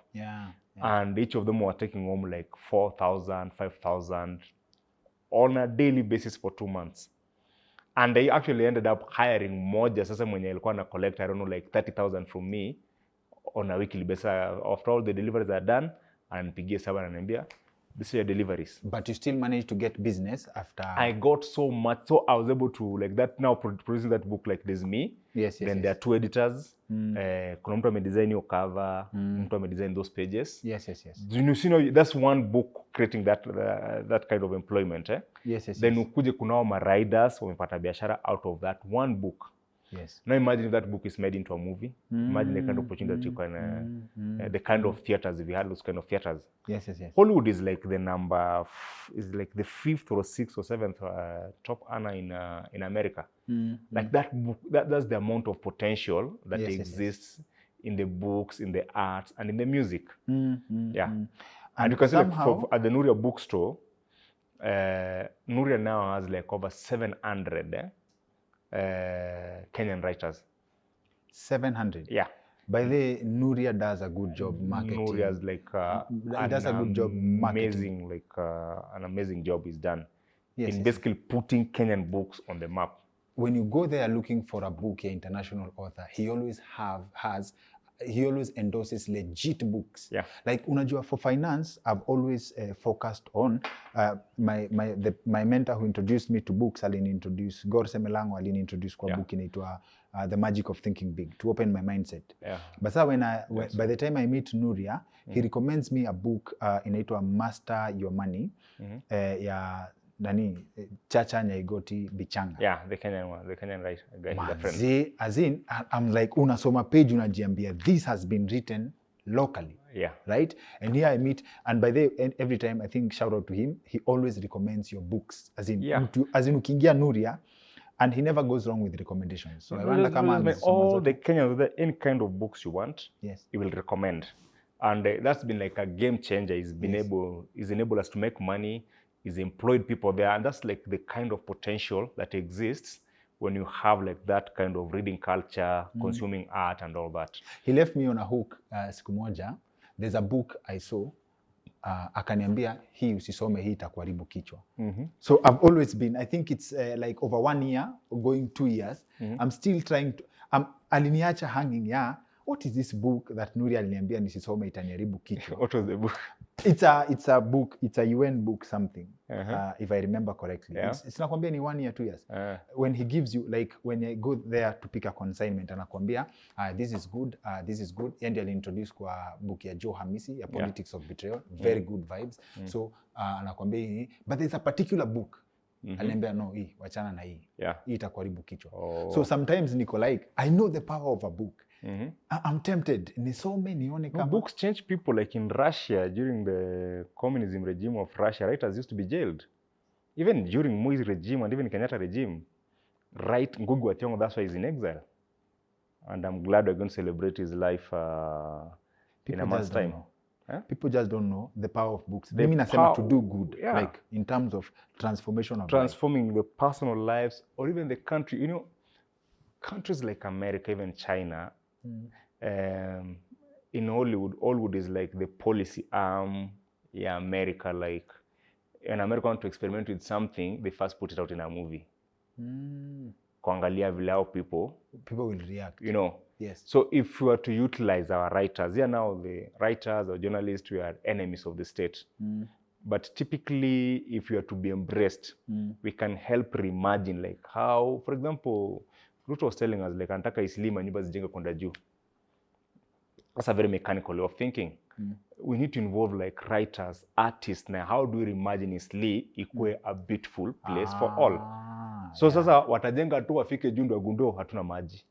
And each of them were taking home like 4,000, 5,000 on a daily basis for 2 months. And they actually ended up hiring moja sasa mwenye alikuwa na collect, I don't know, like 30,000 from me on a weekly basis. After all the deliveries are done, ananipigia saba ananiambia, this is your deliveries. But you still managed to get business after? I got so much, so I was able to, like that, now producing that book, like there's me, then there are 2 editors, kuna mtu amedesign your cover, mtu amedesign those pages. You know, that's one book creating that kind of employment. Then ukuje kunao ma riders wamepata biashara out of that one book. Now imagine if that book is made into a movie. Imagine the kind of opportunity that you can, the kind of theaters, if you had those kind of theaters. Hollywood is like the number, is like the 5th or 6th or 7th top earner in America. Like that book, that's the amount of potential that exists in the books, in the arts, and in the music. And you can see like at the Nuria bookstore, Nuria now has like over 700 Kenyan writers. 700? Yeah. By the way, Nuria does a good job marketing. Nuria's like does a good job marketing. Amazing, like an amazing job is done in basically putting Kenyan books on the map. When you go there looking for a book, an international author, he always endorses legit books. Like unajua, for finance, I've always focused on my mentor who introduced me to books. Aliniintroduce Gor Semelango, aliniintroduce kwa book inaitwa The Magic of Thinking Big, to open my mindset. But so by the time I meet Nuria, he recommends me a book inaitwa Master Your Money, ya Chacha Nyaigoti Bichanga. The Kenyan one, the Kenyan writer. As in, I'm like, unasoma page unajiambia, this has been written locally. Right? And here I meet, and by the every time, I think, shout out to him, he always recommends your books. As in ukiingia Nuria, and he never goes wrong with recommendations. So I wonder all the Kenyans, any kind of books you want, he will recommend. And that's been like a game changer. He's enabled us to make money. He's employed people there, and that's like the kind of potential that exists when you have like that kind of reading culture, consuming art and all that. He left me on a hook siku moja. There's a book I saw, akaniambia, hii usisome, hii itakuharibu kichwa. So I've always been, I think it's like over 1 year, going 2 years, I'm still trying to, aliniacha hanging, what is this book that Nuria aliniambia nisisome itaniharibu kichwa? What was the book? It's a book, it's a UN book something, if I remember correctly. It's nakwambia ni 1 year, 2 years. When he gives you, like when I go there to pick a consignment, anakwambia, this is good, this is good. Yendi alintroduce kwa book ya Joe Hamisi, ya Politics of Betrayal, very good vibes. So anakwambia, but there's a particular book. Aliniambia, no, hii, wachana na hii. Hii itakuharibu kichwa. So sometimes niko like, I know the power of a book. I'm tempted. Nisome nione kama. Books change people. Like in Russia, during the communism regime of Russia, writers used to be jailed. Even during Moi's regime and even Kenyatta regime, Ngugi wa Thiong'o, that's why he's in exile. And I'm glad we're going to celebrate his life in a month's time. People just don't know the power of books. Mimi nasema to do good, like in terms of transformation of transforming the personal lives or even the country. You know, countries like America, even China, in Hollywood is like the policy arm. America, like when America want to experiment with something, they first put it out in a movie. Kuangalia vile how people will react. You know. So if we were to utilize our writers, now the writers or journalists, we are enemies of the state. But typically, if you are to be embraced, we can help reimagine, like how, for example, Ruto was telling us, like, anataka islima nyumba zijenge kwenda juu. That's a very mechanical way of thinking. We need to involve like writers, artists. Now, how do we reimagine Isli ikuwe a beautiful place for all? So sasa watajenga tu wafike juu ndo gundo hatuna maji.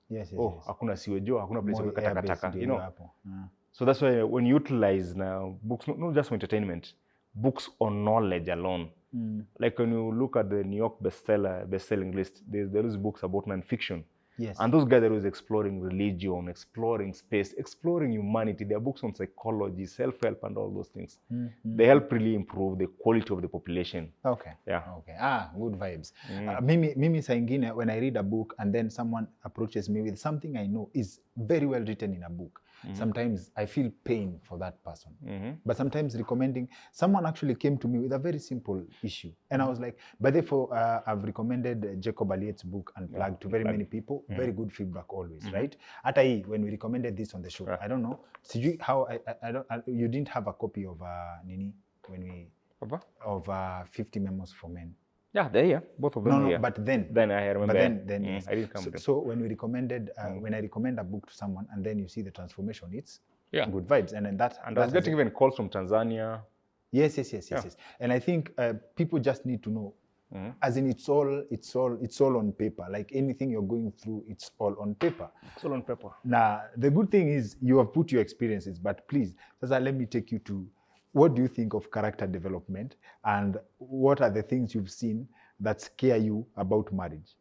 Hakuna siwejo, hakuna place ya takataka, you know. So that's why when you utilize now books, not just for entertainment, books on knowledge alone. Like when you look at the New York bestselling list, there is books about non-fiction. Yes. And those guys that was exploring religion, exploring space, exploring humanity, their books on psychology, self-help, and all those things. They help really improve the quality of the population. Okay. Yeah. Okay. Good vibes. Mimi saa ingine, when I read a book and then someone approaches me with something I know is very well written in a book, sometimes I feel pain for that person. But sometimes recommending, someone actually came to me with a very simple issue. And I was like, but therefore, I've recommended Jacob Aliet's book Unplugged to very many people. Very good feedback always, right? Hata hii, when we recommended this on the show, I don't know, you didn't have a copy of Nini when we of 50 Memos for Men. Yeah, they're here. Both of them are here. But then I remember. But then yes. I didn't come. So when we recommended, when I recommend a book to someone, and then you see the transformation, it's good vibes. And then that. And I was getting even calls from Tanzania. Yes. And I think people just need to know, as in it's all on paper. Like anything you're going through, it's all on paper. It's all on paper. Now the good thing is you have put your experiences, but please, Sasa, let me take you to. What do you think of character development, and what are the things you've seen that scare you about marriage?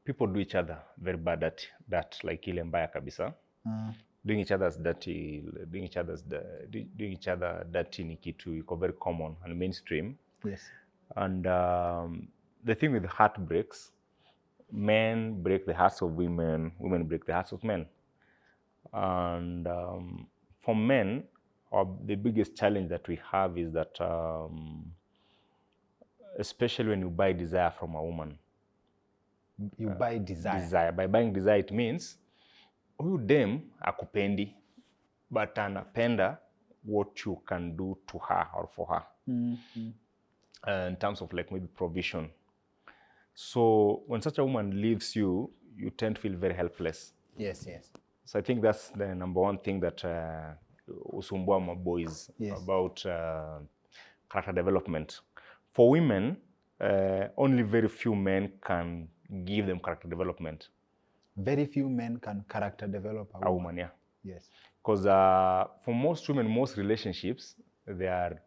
People do each other very bad at that, like ile mbaya kabisa. Doing each other dirty ni kitu iko very common and mainstream. Yes. And the thing with heartbreaks, men break the hearts of women, women break the hearts of men. And for men, the biggest challenge that we have is that, especially when you buy desire from a woman. You buy desire? Desire. By buying desire, it means, huyu dem akupendi, but anapenda what you can do to her or for her. In terms of like maybe provision. So when such a woman leaves you, you tend to feel very helpless. Yes. So I think that's the number one thing that usumbua my boys about character development. For women, only very few men can give them character development. Very few men can character develop a woman. Yeah. Yes. Because for most women, most relationships, they are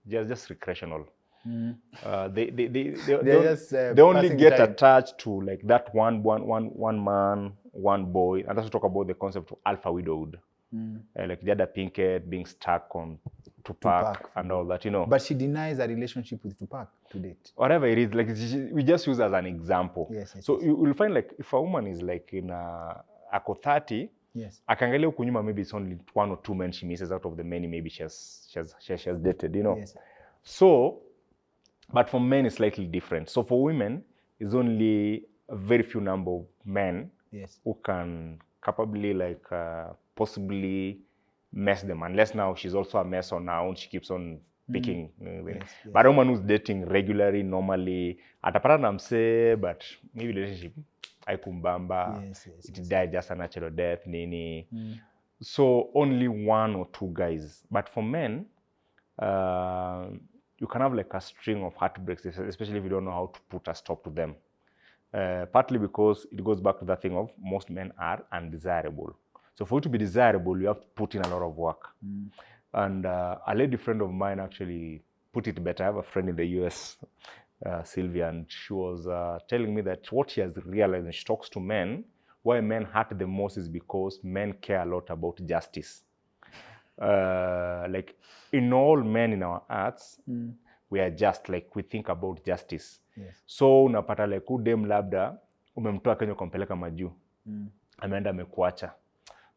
just recreational. They only get attached to like that one man, one boy, and that's to talk about the concept of alpha widowhood. Like Jada Pinkett being stuck on Tupac and all that, you know. But she denies a relationship with Tupac to date. Whatever it is, like we just use as an example. Yes. So you will find like if a woman is like in ako 30, akaangalia huku nyuma, maybe it's only 1 or 2 men she misses out of the many maybe she has dated, you know. Yes. So, but for men it's slightly different. So for women, it's only a very few number of men who can capably like possibly mess them, unless now she's also a mess on her own, she keeps on picking. But a woman who's dating regularly, normally, atapata na mse, but maybe relationship haikumbamba, it died just a natural death, nini. So only 1 or 2 guys. But for men, you can have like a string of heartbreaks, especially if you don't know how to put a stop to them. Partly because it goes back to that thing of most men are undesirable. So for you to be desirable, you have to put in a lot of work. And a lady friend of mine actually put it better. I have a friend in the US, Sylvia, and she was telling me that what she has realized when she talks to men, why men hurt the most is because men care a lot about justice. Like in all men in our hearts, we are just like, we think about justice. So unapata like udem labda umemtoa Kenya kumpeleka majuu, ameenda amekuacha.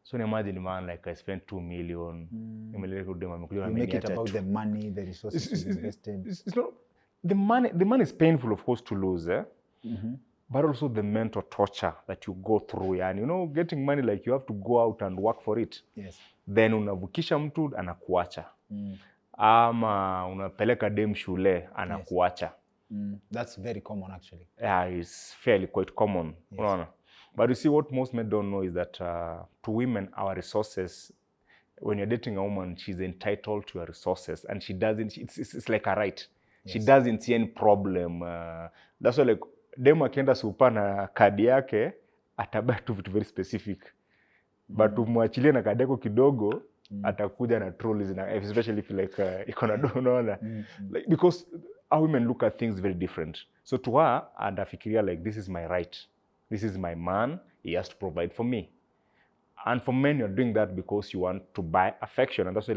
So imagine man, like I spent 2 million. You make it about the money, the resources invested. It's not the money. The money is painful, of course, to lose, but also the mental torture that you go through. And you know, getting money, like you have to go out and work for it. Then unavukisha mtu anakuacha. Ama unapeleka dem shule anakuacha. That's very common actually. Yeah, it's fairly quite common. But you see, what most men don't know is that to women, our resources, when you're dating a woman, she's entitled to her resources, and she doesn't, it's like a right. She doesn't see any problem. That's why like, demu akienda super na kadi yake, atabaki tu vitu very specific. But umwachilie na kadi yako kidogo, atakuja na trolls, especially if like, ikona dono. Like, because how women look at things very different. So to her, anafikiria like, this is my right. This is my man. He has to provide for me. And for men, you're doing that because you want to buy affection. And that's why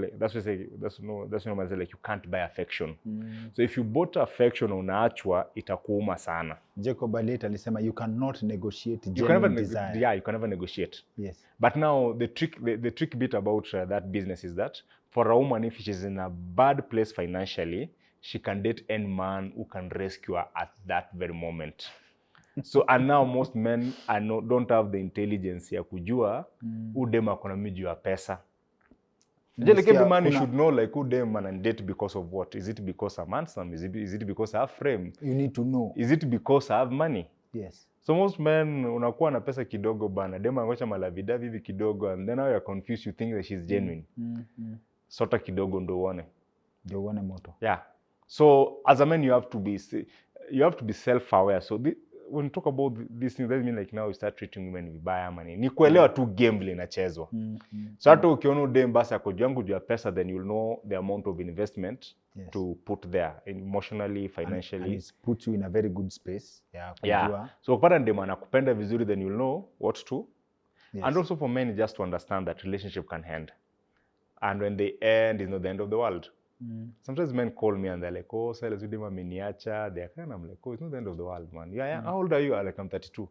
like you can't buy affection. So if you bought affection unaachwa, itakuuma sana. Jacob Aliet alisema you cannot negotiate genuine desire. Yeah, you can never negotiate. Yes. But now the trick bit about that business is that for a woman, if she's in a bad place financially, she can date any man who can rescue her at that very moment. So and now most men don't have the intelligence ya kujua who dem akona miji ya pesa. Like every man you should know like who dem and date because of what? Is it because I'm handsome? Is it because I have frame? You need to know. Is it because I have money? Yes. So most men unakuwa na pesa kidogo bana, dem angocha malavidavi hivi kidogo, and then now you're confused, you think that she's genuine. Sota kidogo ndo uone. Ndio uone moto. Yeah. So as a man you have to be self-aware. So when you talk about these things, that mean like now you start treating women vibaya money. Ni kuelewa tu game inachezwa. So hata ukiona dem basi akojua yangu juu ya pesa, then you'll know the amount of investment to put there emotionally, financially. And it puts you in a very good space. Yeah. So ukipata dem anakupenda vizuri, then you'll know what to. Yes. And also for men, just to understand that relationship can end. And when they end, it's not the end of the world. Sometimes men call me and they're like, oh, Silas, you didn't miniature. They're kind of like, oh, it's not the end of the world, man. Yeah. How old are you? I'm like, I'm 32.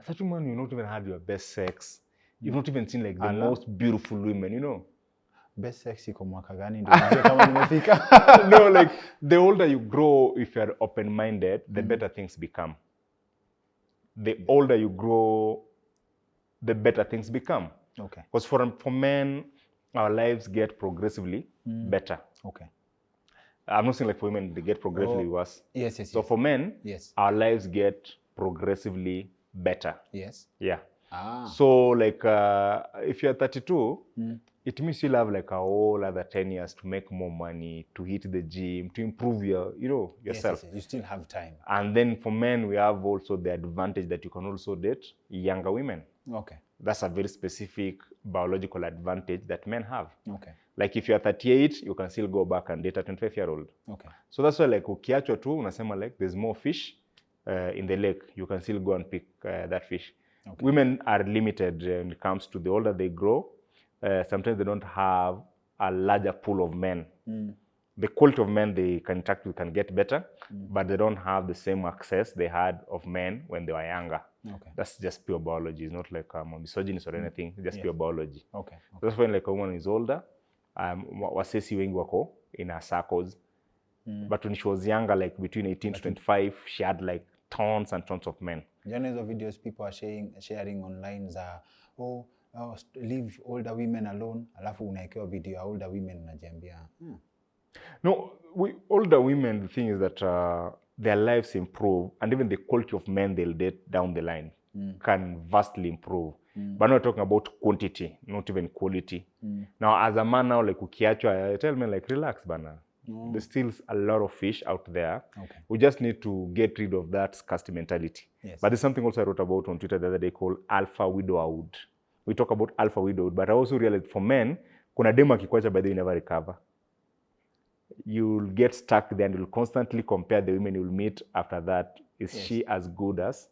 32, man, you've not even had your best sex. You've not even seen like the most beautiful women, you know. Best sex iko mwaka gani ndio kama nimefika. No, like the older you grow, if you're open-minded, the better things become. The older you grow, the better things become. Okay. Because for men, our lives get progressively better. Okay. I'm not saying like for women, they get progressively worse. Yes. So for men, our lives get progressively better. Yes. Yeah. So like if you're 32, it means you'll have like a whole other 10 years to make more money, to hit the gym, to improve yourself. Yes. You still have time. And then for men, we have also the advantage that you can also date younger women. Okay. That's a very specific biological advantage that men have. Okay. Like if you're 38, you can still go back and date a 25-year-old. Okay. So that's why like ukiachwa tu unasema like there's more fish in the lake, you can still go and pick that fish. Okay. Women are limited when it comes to the older they grow. Sometimes they don't have a larger pool of men. The quality of men they can interact with can get better, but they don't have the same access they had of men when they were younger. Okay. That's just pure biology. It's not like misogynist or anything. It's just pure biology. Okay. That's when like a woman is older, wasesi wengi wako in her circles. But when she was younger, like between 18 to 25, she had like tons and tons of men. You know the videos people are sharing online leave older women alone. Alafu unaekewa video ya older women unajiambia. No, older women, the thing is that their lives improve, and even the quality of men they'll date down the line can vastly improve. But we're talking about quantity, not even quality. Now, as a man now, like ukiachwa, I tell men like, relax, bana. There's still a lot of fish out there. Okay. We just need to get rid of that scarcity mentality. Yes. But there's something also I wrote about on Twitter the other day called alpha widowhood. We talk about alpha widowhood, but I also realized for men, kuna demu akikwacha by the way you never recover. You'll get stuck there and you'll constantly compare the women you'll meet after that. Is she as good as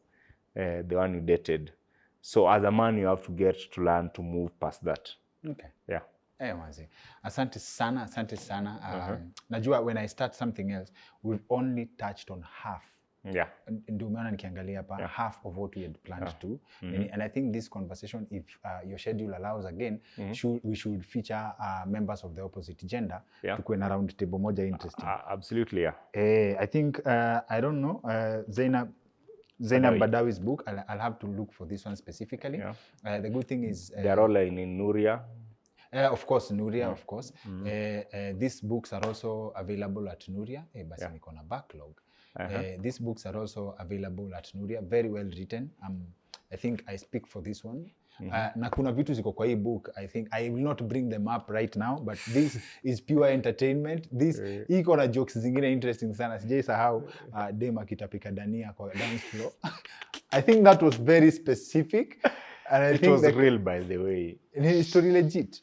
the one you dated? So as a man, you have to get to learn to move past that. Okay. Yeah. Manzi. Asante sana. Najua when I start something else, we've only touched on half. Yeah. Ndio maana nikiangalia hapa half of what we had planned to. And I think this conversation, if your schedule allows again, we should feature members of the opposite gender to go in a round table moja interesting. Absolutely, yeah. I think, I don't know, Zainab Badawi's book, I'll have to look for this one specifically. Yeah. The good thing is... They're all in Nuria. Of course, Nuria, of course. These books are also available at Nuria. Basi niko na backlog. These books are also available at Nuria, very well written. I think I speak for this one. Na kuna vitu ziko kwa hii book. I think I will not bring them up right now, but this is pure entertainment. This iko na jokes zingine interesting sana. Sijaisahau dem akitapika dania kwa dance floor. I think that was very specific. And I think was real, by the way. It's totally legit.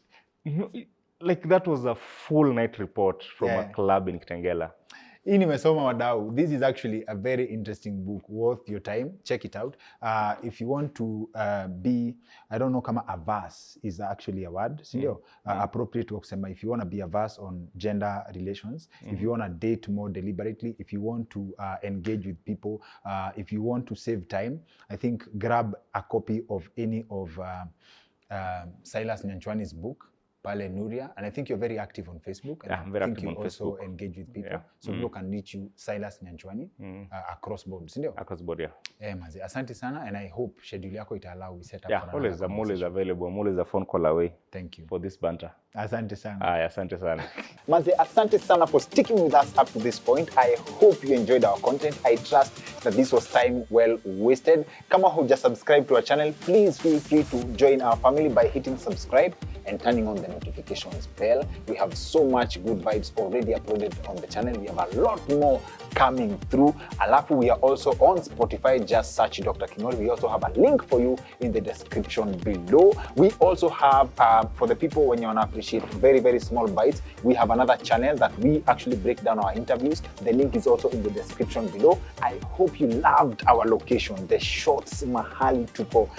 Like that was a full night report from a club in Kitengela. Hii nimesoma wadau. This is actually a very interesting book, worth your time. Check it out. If you want to be, I don't know kama averse is actually a word, sindio? Appropriate kusema, if you want to be averse on gender relations, if you want to date more deliberately, if you want to engage with people, if you want to save time, I think grab a copy of any of Silas Nyanchwani's book, Pale Nuria, and I think you're very active on Facebook. And yeah, I'm very active on Facebook. I think you also engage with people. Yeah. So people can reach you, Silas Nyanchwani, across board, sindio? Across board, yeah. Mazi, asante sana, and I hope schedule yako ita-allow we set up. Yeah, always, I'm always available. I'm always a phone call away. Thank you. For this banter. Asante sana. Asante sana. Mazi, asante sana for sticking with us up to this point. I hope you enjoyed our content. I trust that this was time well wasted. Kama huja subscribe to our channel, please feel free to join our family by hitting subscribe and turning on the notifications bell. We have so much good vibes already uploaded on the channel. We have a lot more coming through. Alafu, we are also on Spotify. Just search Dr. Kingori. We also have a link for you in the description below. We also have, for the people when you want to appreciate very, very small bites, we have another channel that we actually break down our interviews. The link is also in the description below. I hope you loved our location, the shots, mahali tuko,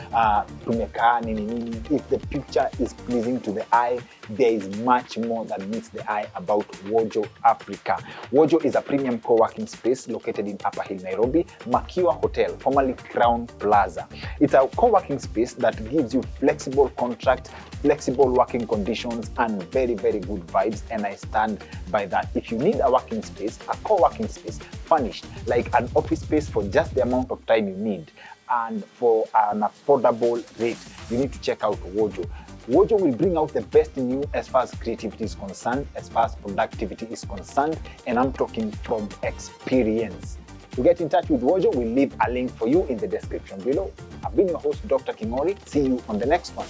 tumekaa nini. If the picture is pleasing to the eye, there is much more that meets the eye about Wojo Africa. Wojo is a premium co-working space located in Upper Hill, Nairobi, Makiwa Hotel, formerly Crown Plaza. It's a co-working space that gives you flexible contract, flexible working conditions, and very, very good vibes, and I stand by that. If you need a working space, a co-working space, furnished like an office space for just the amount of time you need, and for an affordable rate, you need to check out Wojo. Wojo will bring out the best in you as far as creativity is concerned, as far as productivity is concerned, and I'm talking from experience. To get in touch with Wojo, we'll leave a link for you in the description below. I've been your host, Dr. Kingori. See you on the next one.